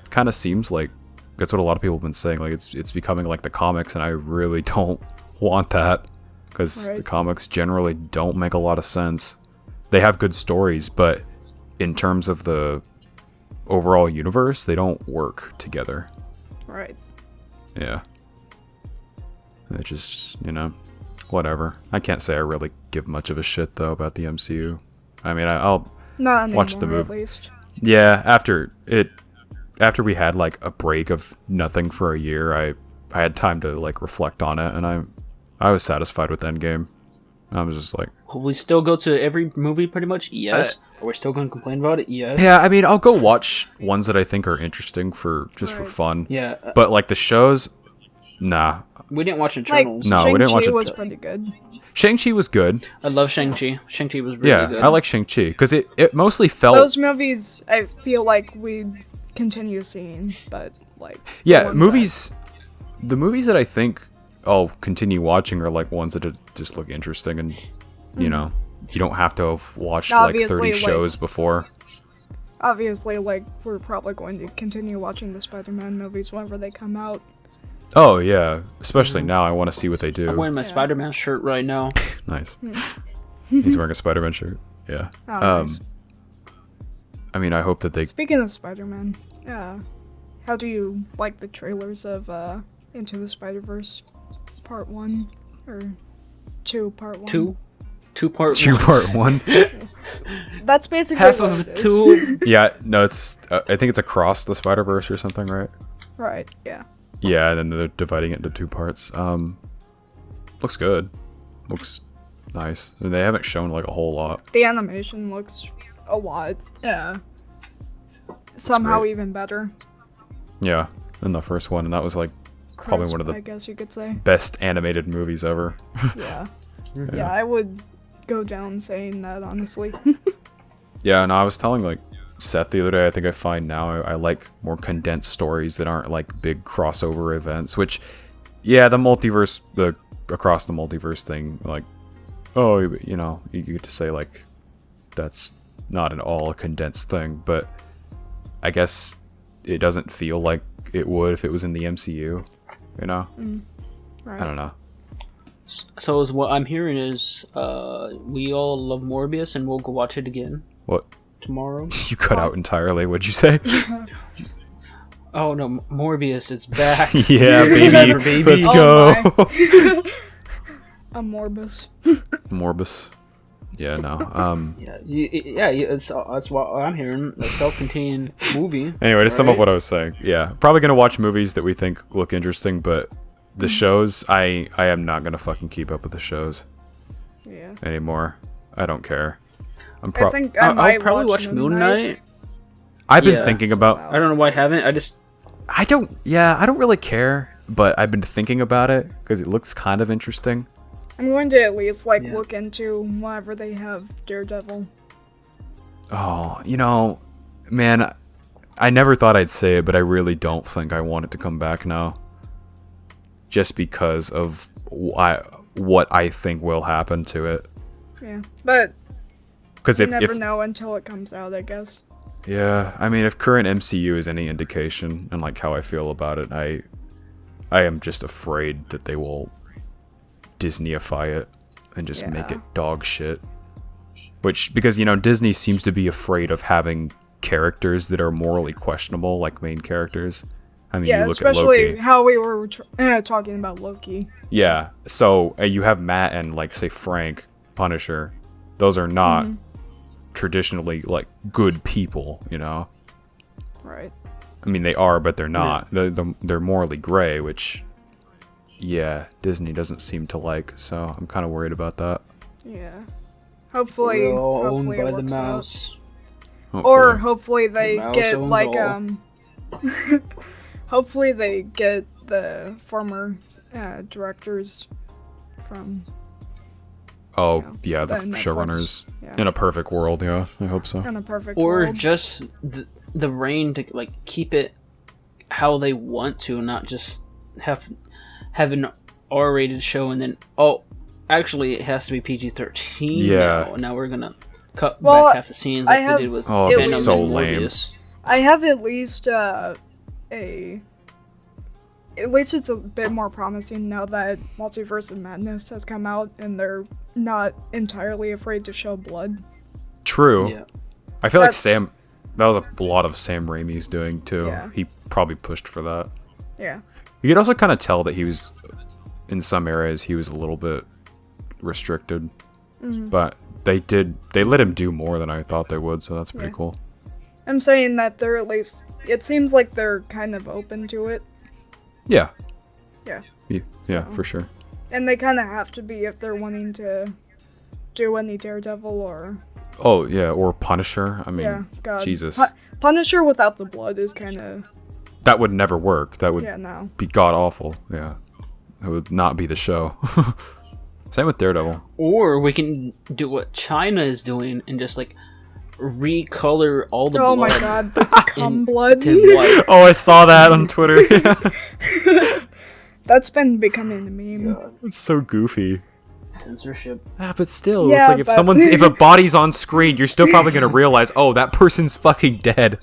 kind of seems like that's what a lot of people have been saying. Like it's becoming like the comics, and I really don't want that because the comics generally don't make a lot of sense. They have good stories, but in terms of the overall universe, they don't work together. Right. Yeah. It's just, you know, whatever. I can't say I really give much of a shit though about the MCU. I mean, I'll Not anymore, watch the movie. at least. Yeah, after we had like a break of nothing for a year, I had time to like reflect on it, and I was satisfied with Endgame. I was just like, Will we still go to every movie pretty much? Yes. Are we still going to complain about it? Yes. yeah, I mean, I'll go watch ones that I think are interesting for fun. Yeah. But like the shows, nah. We didn't watch Like, Eternals. No, we didn't watch Shang-Chi it. was pretty good. Shang-Chi was good. I love Shang-Chi. Shang-Chi was really Yeah, good. I like Shang-Chi because it mostly felt Those movies, I feel like we continue seeing, but like yeah, the movies. The movies that I think I'll continue watching are like ones that just look interesting, and you know, you don't have to have watched like 30 Obviously, like- shows before. obviously, like, we're probably going to continue watching the Spider-Man movies whenever they come out. Oh yeah, especially now. I want to see what they do. I'm wearing my Spider-Man shirt right now. Nice. He's wearing a Spider-Man shirt. Yeah. Oh, nice. I mean, I hope that they. Speaking of Spider-Man, how do you like the trailers of Into the Spider-Verse Part 1 or 2 Part 1? Two part Two part one. That's basically half what of it is. 2. Yeah, no, it's. I think it's across the Spider-Verse or something, right? Right, yeah. Yeah, and then they're dividing it into 2 parts. Looks good. Looks nice. I mean, they haven't shown like a whole lot. The animation looks a lot, somehow great. even better. Yeah, than the first one, and that was like probably one of the I guess you could say. best animated movies ever. Yeah. Yeah, I would go down saying that, honestly. Yeah, and I was telling like Seth the other day, I think I find now I like more condensed stories that aren't like big crossover events, which, yeah, the multiverse, the across the multiverse thing, like, oh, you know, you get to say like, that's not at all a condensed thing, but I guess it doesn't feel like it would if it was in the MCU, you know? Right. I don't know. So what I'm hearing is we all love Morbius and we'll go watch it again What? tomorrow. You cut out entirely, what'd you say? Oh no, Morbius, it's back. Yeah, Whatever, baby. baby. Let's Oh go. A Morbus. Morbus. Yeah, no. That's what I'm hearing. A self-contained movie. Anyway, to sum up right? what I was saying, yeah, probably gonna watch movies that we think look interesting, but the shows, I am not gonna fucking keep up with the shows Yeah. anymore. I don't care. I think I I'll might probably watch Moon Knight. I've been yeah, thinking about. I don't know why I haven't. I don't really care, but I've been thinking about it because it looks kind of interesting. I'm going to at least look into whenever they have Daredevil. Oh, you know, man, I never thought I'd say it, but I really don't think I want it to come back now. Just because of what I think will happen to it. Yeah, but Because you if never know until it comes out, I guess. yeah, I mean, if current MCU is any indication and like how I feel about it, I am just afraid that they will Disneyify it and just make it dog shit. Which, because, you know, Disney seems to be afraid of having characters that are morally questionable, like main characters. I mean, you look especially at Loki. how we were talking about Loki. Yeah, so you have Matt and, like, say, Frank, Punisher. Those are not traditionally, like, good people, you know? Right. I mean, they are, but they're not. They're morally gray, which, yeah, Disney doesn't seem to like, so I'm kind of worried about that. Yeah. Hopefully, We're all hopefully owned it by the works out. mouse. Or hopefully they mouse get owns like all. hopefully they get the former directors from Oh, you know, yeah, the Netflix. showrunners. Yeah. In a perfect world, yeah. I hope so. In a perfect Or world. just the reign to like keep it how they want to, not just have an R-rated show and then actually it has to be PG-13. Yeah. Now we're gonna cut Well, back half the scenes like they did with it'd be Venom so and lame. Morbius. I have at least it's a bit more promising now that Multiverse of Madness has come out and they're not entirely afraid to show blood. True. Yeah. I feel like That's- that was a lot of Sam Raimi's doing, too. Yeah. He probably pushed for that. Yeah. You could also kind of tell that he was, in some areas, he was a little bit restricted. But they let him do more than I thought they would, so that's pretty Yeah. cool. I'm saying that they're at least, it seems like they're kind of open to it. Yeah. Yeah. Yeah, for sure. And they kind of have to be if they're wanting to do any Daredevil or... Oh, yeah, or Punisher. I mean, yeah, God. Jesus. Punisher without the blood is kind of... That would never work. That would Yeah, no. be god-awful. Yeah. It would not be the show. Same with Daredevil. Or we can do what China is doing and just like recolor all the Oh blood my god, the cum blood. to white. Oh, I saw that on Twitter. That's been becoming a meme. It's so goofy. Censorship. But still, Yeah, it's like but- if a body's on screen, you're still probably gonna realize, oh, that person's fucking dead.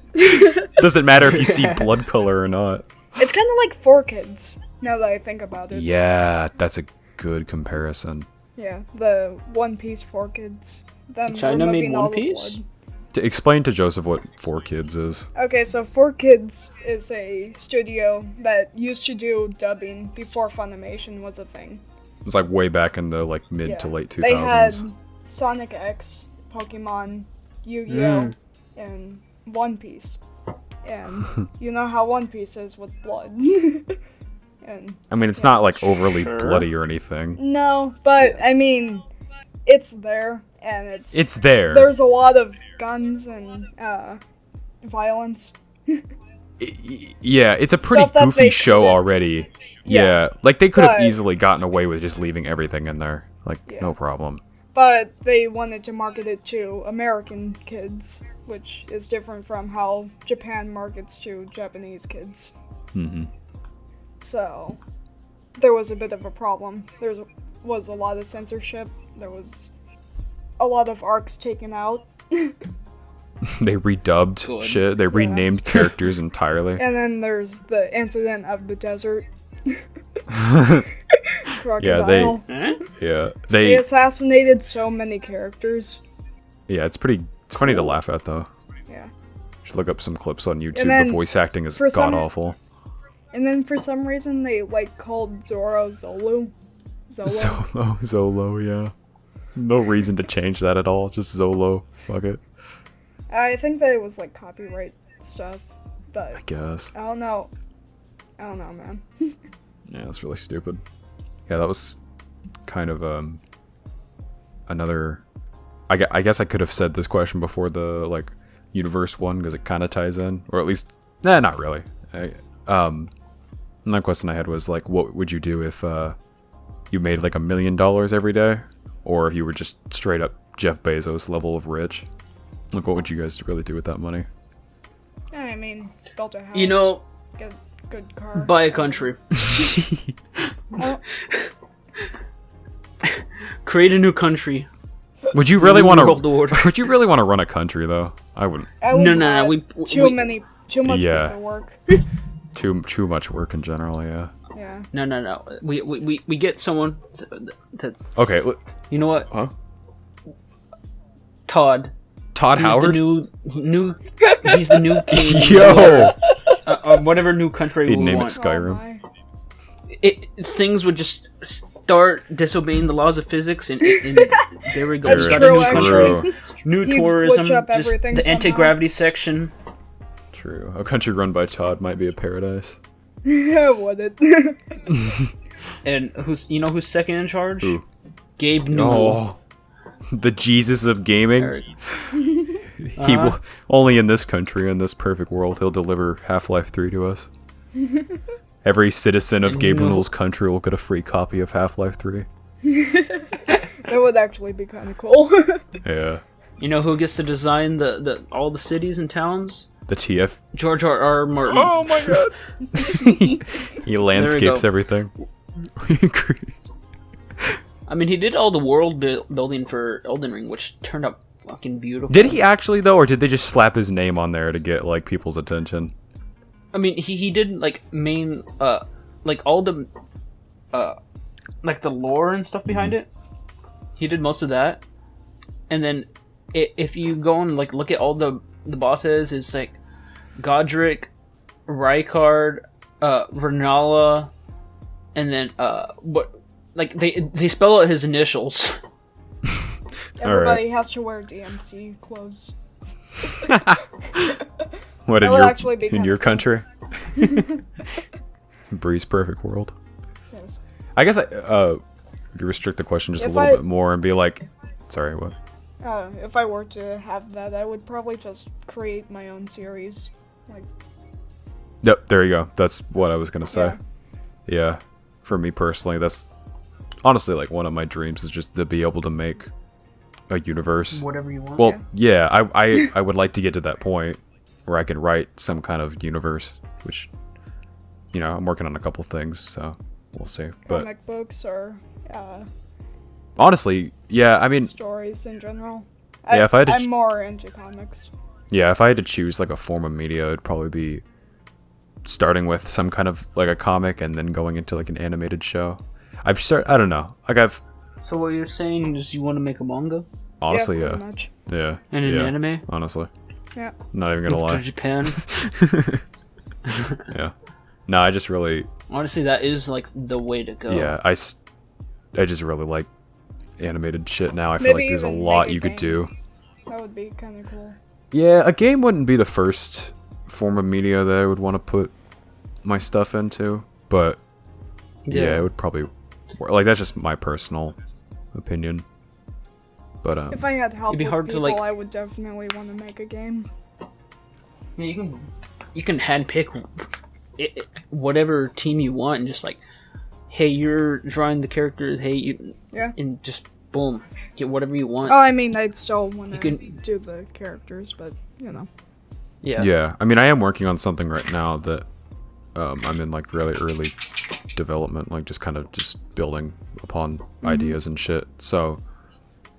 Doesn't matter if you see blood color or not. It's kind of like 4Kids, now that I think about it. Yeah, that's a good comparison. Yeah, the One Piece 4Kids. Them China made removing all One the Piece? blood. To explain to Joseph what 4Kids is. Okay, so 4Kids is a studio that used to do dubbing before Funimation was a thing. It's like way back in the like mid Yeah. to late 2000s. They had Sonic X, Pokemon, Yu-Gi-Oh, and One Piece. And you know how One Piece is with blood. And I mean, it's not like overly Sure. bloody or anything. no, but I mean, it's there, and It's there. there's a lot of guns and violence. Yeah, it's a pretty Stuff that goofy they show couldn't- already. Yeah, Yeah, like they could have but- easily gotten away with just leaving everything in there. Like, Yeah. no problem. But they wanted to market it to American kids, which is different from how Japan markets to Japanese kids. hmm So, there was a bit of a problem. There was a lot of censorship. There was a lot of arcs taken out. They redubbed Good. shit. They renamed characters entirely. And then there's the incident of the desert. Yeah, they- Crocodile. Yeah, They assassinated so many characters. Yeah, it's funny to laugh at though. Yeah. Just look up some clips on YouTube. And then The voice acting is for some- god awful. And then for some reason they called Zoro Zolo. Zolo, yeah. No reason to change that at all. Just Zolo. Fuck it. I think that it was copyright stuff, but I guess. I don't know. I don't know, man. Yeah, that's really stupid. Yeah, that was kind of another. I guess I could have said this question before the universe one because it kind of ties in, or at least, not really. Another question I had was what would you do if you made $1 million every day, or if you were just straight up Jeff Bezos level of rich? What would you guys really do with that money? I mean, built a house. You know, Get a good car. buy a country. Oh, Create a new country. Would you really New want world to? order. Would you really want to run a country though? I wouldn't. I would No. not. Too much Yeah. paperwork work. Too much work in general. Yeah. Yeah. No. We get someone that's Okay. you know what? Huh? Todd. Todd He's Howard. the new he's the new king. Yo. Or whatever new country He'd we name it want. Skyrim. Oh my. Things would just start disobeying the laws of physics, and there we go. That's We got true, a new actually. country, new He'd tourism, switch up just everything the somehow. anti-gravity section. True. A country run by Todd might be a paradise. Would it? And who's second in charge? Who? Gabe Newell. Oh, the Jesus of gaming. Or- He will only in this country, in this perfect world, he'll deliver Half-Life 3 to us. Every citizen of And Gabe no- Newell's country will get a free copy of Half-Life 3. That It would actually be kind of cool. Yeah. You know who gets to design the all the cities and towns? The TF. George R. Martin. Oh my god. He landscapes everything. I mean, he did all the world building for Elden Ring, which turned out fucking beautiful. Did he actually though, or did they just slap his name on there to get like people's attention? I mean, he did like main like all the like the lore and stuff behind it. He did most of that, and then if you go and like look at all the bosses, it's like Godric, Rykard, Renala, and then what? Like they spell out his initials. Everybody has to wear DMC clothes. What That would in your country? Bree's perfect world. Yes. I guess I could restrict the question just a little bit more and be like, sorry, what? If I were to have that, I would probably just create my own series. Like, Yep, there you go. That's what I was gonna say. Yeah, for me personally, that's honestly like one of my dreams is just to be able to make a universe. Whatever you want. Well, yeah, I would like to get to that point where I can write some kind of universe, which, you know, I'm working on a couple things, so we'll see. But comic books or honestly, yeah, I mean, stories in general. Yeah, if I had to I'm more into comics. Yeah, if I had to choose like a form of media, it'd probably be starting with some kind of like a comic and then going into like an animated show. I don't know. Like So what you're saying is you want to make a manga? honestly, pretty yeah. much. Yeah. And an anime? Honestly. Yeah. Not even gonna To lie. Japan? Yeah. No, I just really, Honestly, that is like the way to go. yeah, I just really like animated shit now. I feel Maybe like there's a even lot make a you could game. do. That would be kind of cool. Yeah, a game wouldn't be the first form of media that I would want to put my stuff into, but yeah, it would probably work. Like, that's just my personal opinion. But If I had help It'd be with hard to, people, like- I would definitely want to make a game. Yeah, you can handpick whatever team you want and just like, hey, you're drawing the characters. Hey, you and just boom, get whatever you want. Oh, I mean, I'd still want to can- do the characters, but you know. yeah, I mean, I am working on something right now that I'm in like really early development, like just kind of just building upon ideas and shit. So,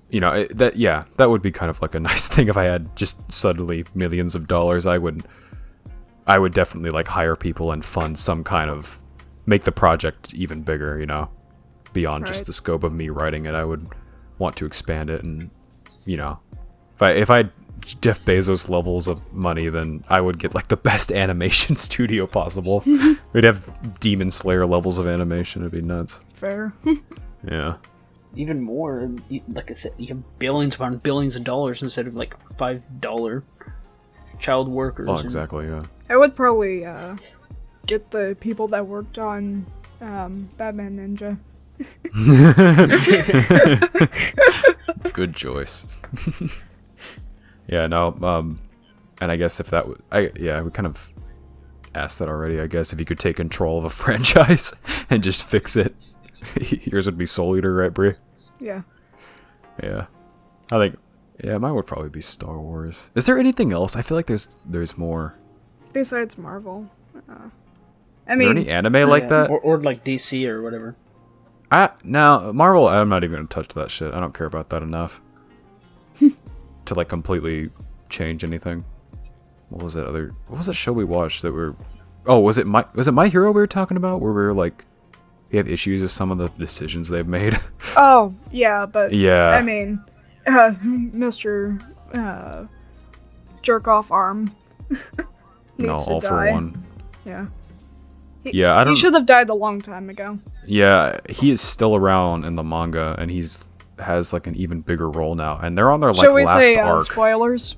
you know, that would be kind of like a nice thing if I had just suddenly millions of dollars. I would definitely like hire people and fund some kind of, make the project even bigger, you know, beyond just the scope of me writing it. I would want to expand it, and you know, if I had Jeff Bezos levels of money, then I would get like the best animation studio possible. We'd have Demon Slayer levels of animation. It'd be nuts. Fair. Yeah. Even more, like I said, you have billions upon billions of dollars instead of like $5 child workers. Oh, exactly. Yeah. I would probably get the people that worked on Batman Ninja. Good choice. Yeah. No. And I guess if that was, we kind of asked that already. I guess if you could take control of a franchise and just fix it, yours would be Soul Eater, right, Brie? Yeah. Yeah. I think. Yeah, mine would probably be Star Wars. Is there anything else? I feel like there's more. Besides Marvel. I Is mean, there any anime like that? or like DC or whatever. Now Marvel, I'm not even gonna touch that shit. I don't care about that enough to like completely change anything. What was that show we watched that were? Oh, was it My Hero we were talking about? Where we were like, we have issues with some of the decisions they've made. oh yeah, but Yeah. I mean, Mr. Jerk Off Arm No, needs to all die. for one. Yeah. Yeah, I don't. He should have died a long time ago. Yeah, he is still around in the manga, and has like an even bigger role now. And they're on their like Shall we last say arc. spoilers?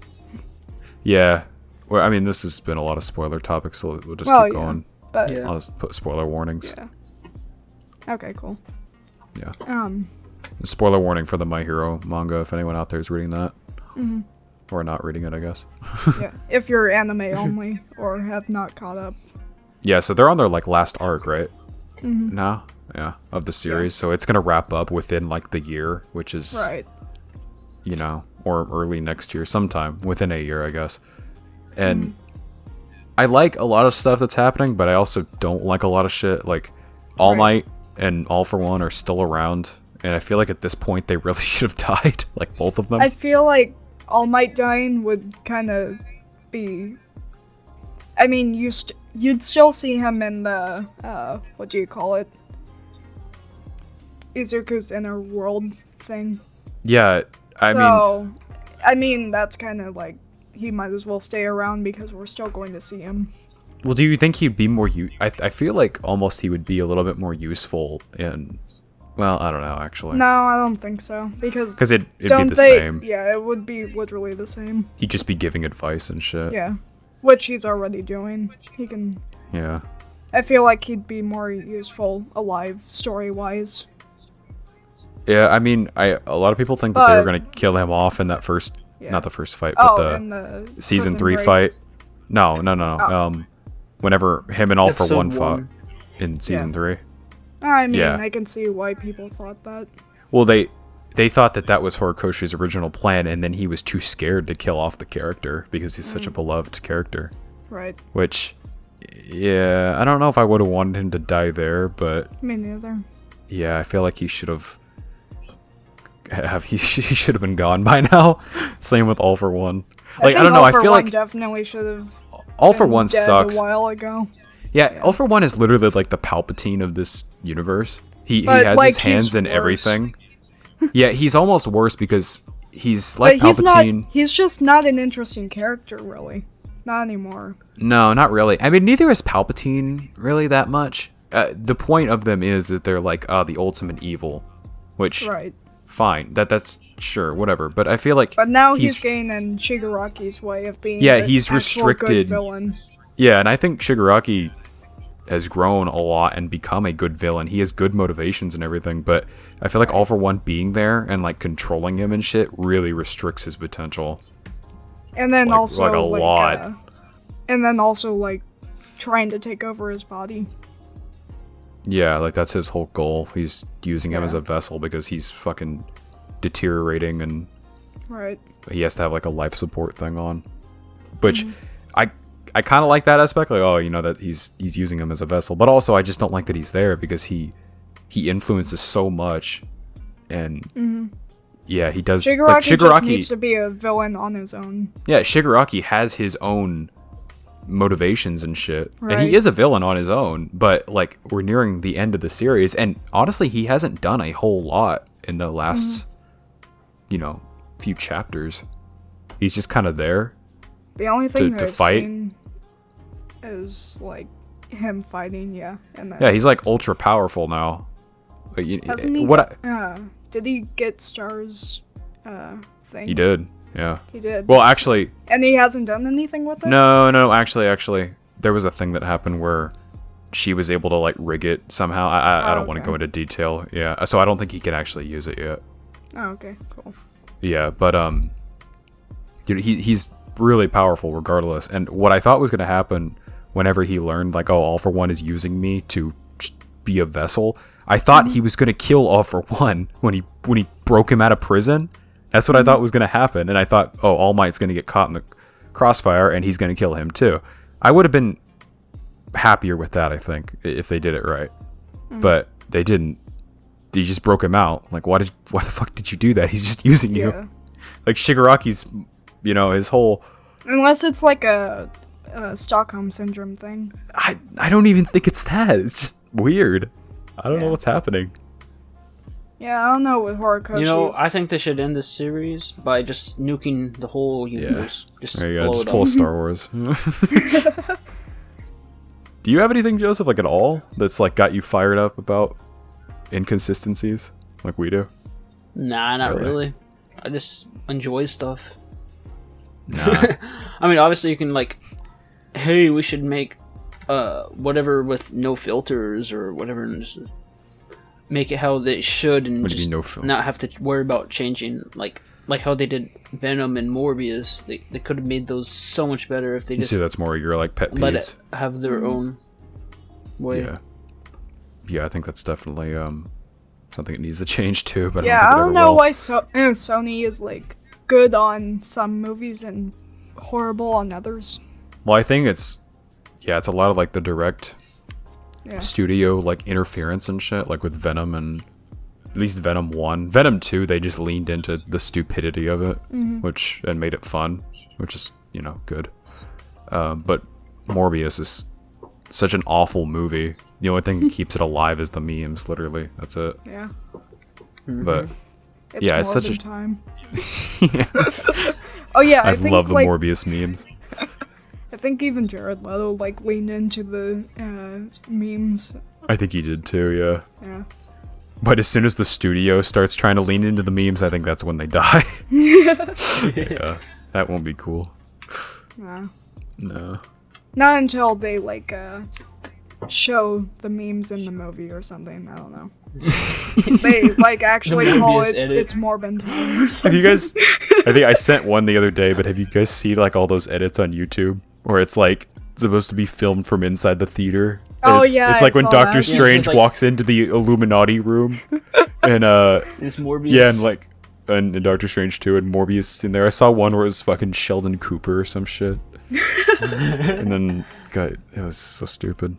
Yeah. Well, I mean, this has been a lot of spoiler topics, so we'll just Well, keep yeah. going. But Yeah. I'll just put spoiler warnings. yeah. Okay, cool. Yeah. Spoiler warning for the My Hero manga if anyone out there is reading that. Mhm. Or not reading it, I guess. Yeah. If you're anime only or have not caught up. Yeah, so they're on their like last arc, right? Mhm. Now? of the series. So it's gonna wrap up within like the year, which is Right. you know, or early next year, sometime within a year, I guess. And I like a lot of stuff that's happening, but I also don't like a lot of shit. Like All Might and All for One are still around, and I feel like at this point they really should have died, like both of them. I feel like All Might dying would kind of be. I mean, you'd still see him in the what do you call it? Izuku's inner world thing. Yeah, I mean, that's kind of like he might as well stay around because we're still going to see him. Well, do you think he'd be more? I feel like almost he would be a little bit more useful in. Well, I don't know actually. No, I don't think so because it'd be the same. Yeah, it would be literally the same. He'd just be giving advice and shit. Yeah, which he's already doing. He can. Yeah. I feel like he'd be more useful alive story-wise. Yeah, I mean, a lot of people think that they were gonna kill him off in that first, not the first fight, but the season 3 fight. No. Whenever him and All for One fought in season 3. I mean, I can see why people thought that. Well, they thought that was Horikoshi's original plan, and then he was too scared to kill off the character because he's such a beloved character. Right. Which, yeah, I don't know if I would have wanted him to die there, but me neither. Yeah, I feel like he should have. He should have been gone by now. Same with All for One. Like I don't know. I feel like definitely should have. All for One sucks. A while ago. Yeah, All for One is literally like the Palpatine of this universe. He has his hands in everything. Yeah, he's almost worse because he's like Palpatine. He's just not an interesting character, really. Not anymore. No, not really. I mean, neither is Palpatine really that much. The point of them is that they're like the ultimate evil, which fine. That's sure, whatever. But I feel like now he's gaining Shigaraki's way of being. Yeah, he's restricted. Good villain. Yeah, and I think Shigaraki has grown a lot and become a good villain. He has good motivations and everything, but I feel like All for One being there and like controlling him and shit really restricts his potential. And then also like a lot. And then also like trying to take over his body. Yeah, like that's his whole goal. He's using him as a vessel because he's fucking deteriorating and he has to have like a life support thing on. Which I kind of like that aspect, like that he's using him as a vessel, but also I just don't like that he's there because he influences so much, and he does. Shigaraki just needs to be a villain on his own. Yeah, Shigaraki has his own motivations and shit, and he is a villain on his own. But like we're nearing the end of the series, and honestly, he hasn't done a whole lot in the last, few chapters. He's just kind of there. The only thing to I've fight seen is like him fighting, and then he's like ultra powerful now. Hasn't he? Did he get Star's thing? He did. Yeah. He did. Well, actually. And he hasn't done anything with it? No. Actually, there was a thing that happened where she was able to like rig it somehow. I don't want to go into detail. Yeah. So I don't think he can actually use it yet. Oh, okay, cool. Yeah, but he's really powerful regardless. And what I thought was going to happen whenever he learned like, All for One is using me to be a vessel, I thought he was going to kill All for One when he broke him out of prison. That's what I thought was going to happen. And I thought, All Might's going to get caught in the crossfire and he's going to kill him too. I would have been happier with that, I think, if they did it right. But they didn't. They just broke him out. Like, why the fuck did you do that? He's just using you. Like Shigaraki's, his whole. Unless it's like a Stockholm syndrome thing. I don't even think it's that. It's just weird. I don't know what's happening. Yeah, I don't know with Horikoshi. I think they should end this series by just nuking the whole universe. Just there you go. Just pull Star Wars. Do you have anything, Joseph, like at all, that's like got you fired up about inconsistencies like we do? Nah, not really. I just enjoy stuff. Nah. I mean, obviously you can like, hey, we should make whatever with no filters or whatever, and just make it how they should, and just not have to worry about changing, like how they did Venom and Morbius. They could have made those so much better if they just see that's more your like pet peeves. Let it have their own way. yeah, I think that's definitely something that needs to change too. But Yeah, I I don't think don't it ever know will. why Sony is like good on some movies and horrible on others. Well, I think it's a lot of like the direct Yeah. studio like interference and shit, like with Venom and at least Venom 1. Venom 2, they just leaned into the stupidity of it, and made it fun, which is, good. But Morbius is such an awful movie. The only thing that keeps it alive is the memes, literally. That's it. Yeah. But It's yeah, it's Morbin such a time. Oh yeah, I think love the like, Morbius memes. I think even Jared Leto like leaned into the memes. I think he did too, yeah. Yeah. But as soon as the studio starts trying to lean into the memes, I think that's when they die. Yeah, that won't be cool. Yeah. No. Not until they like show the memes in the movie or something. I don't know. They like actually The call Morbius it edit. it's Morbin time or Have something. you guys? I think I sent one the other day, but have you guys seen like all those edits on YouTube where it's like supposed to be filmed from inside the theater? And Oh, it's, yeah, it's like I when saw Doctor that. Yeah, Strange it's like- walks into the Illuminati room, and It's Morbius. yeah, and like and Doctor Strange too, and Morbius in there. I saw one where it was fucking Sheldon Cooper or some shit, and then God, it was so stupid.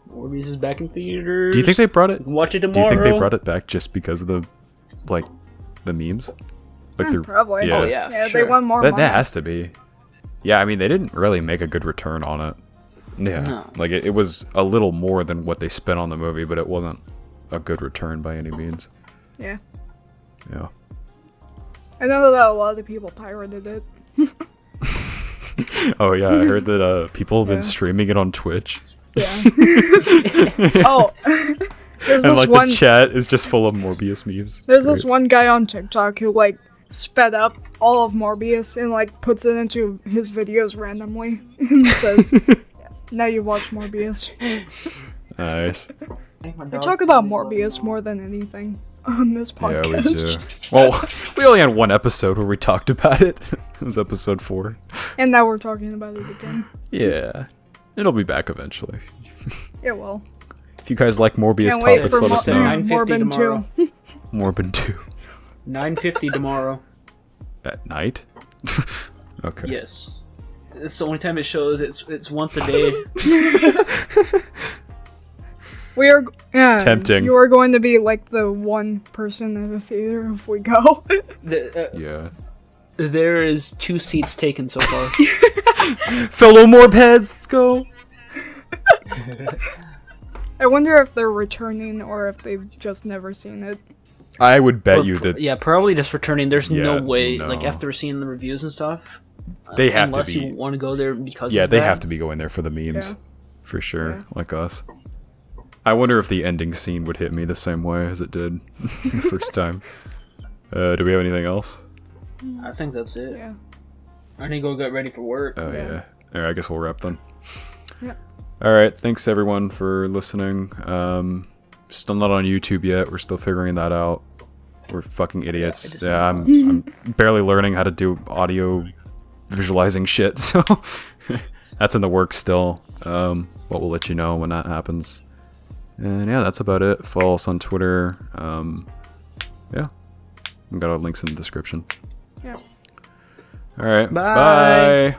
Morbius is back in theaters. Do you think they brought it? Watch it Do tomorrow. you think they brought it back just because of the memes? Like they're Probably. Yeah. Oh yeah, Yeah, sure. they want more That money. has to be. Yeah, I mean, they didn't really make a good return on it. Yeah. No. Like, it was a little more than what they spent on the movie, but it wasn't a good return by any means. Yeah. Yeah. I know that a lot of people pirated it. Oh, yeah, I heard that people have been Yeah. streaming it on Twitch. Yeah. Oh. There's And, this like, one the chat is just full of Morbius memes. It's There's this great. one guy on TikTok who like sped up all of Morbius and like puts it into his videos randomly and says, "Now you watch Morbius." Nice. We talk about Morbius more than anything on this Yeah, podcast. we do. Well, we only had one episode where we talked about it. It was episode 4. And now we're talking about it again. Yeah. It'll be back eventually. Yeah, well. If you guys like Morbius Can't wait topics, for let us know. 9:50 Morbin tomorrow. 2. Morbin 2. 9:50 tomorrow. At night? Okay. Yes. It's the only time it shows. It's once a day. We are Tempting. You are going to be like the one person in the theater if we go. Yeah. There is 2 seats taken so far. Fellow Morbheads, let's go! I wonder if they're returning or if they've just never seen it. I would bet Or you that yeah, probably just returning. There's Yeah, no way. no. Like after seeing the reviews and stuff, they have to unless be. you want to go there because Yeah, it's they bad. have to be going there for the memes. Yeah. For sure, Yeah. like us. I wonder if the ending scene would hit me the same way as it did the first time. Do we have anything else? I think that's it. Yeah. I need to go get ready for work. Oh, Yeah. yeah. Alright, I guess we'll wrap then. Yeah. Alright, thanks everyone for listening. Still not on YouTube yet. We're still figuring that out. We're fucking idiots. Yeah, I'm barely learning how to do audio visualizing shit, so that's in the works still. But we'll let you know when that happens. And yeah, that's about it. Follow us on Twitter. Yeah. We've got our links in the description. Yeah. Alright. Bye. Bye.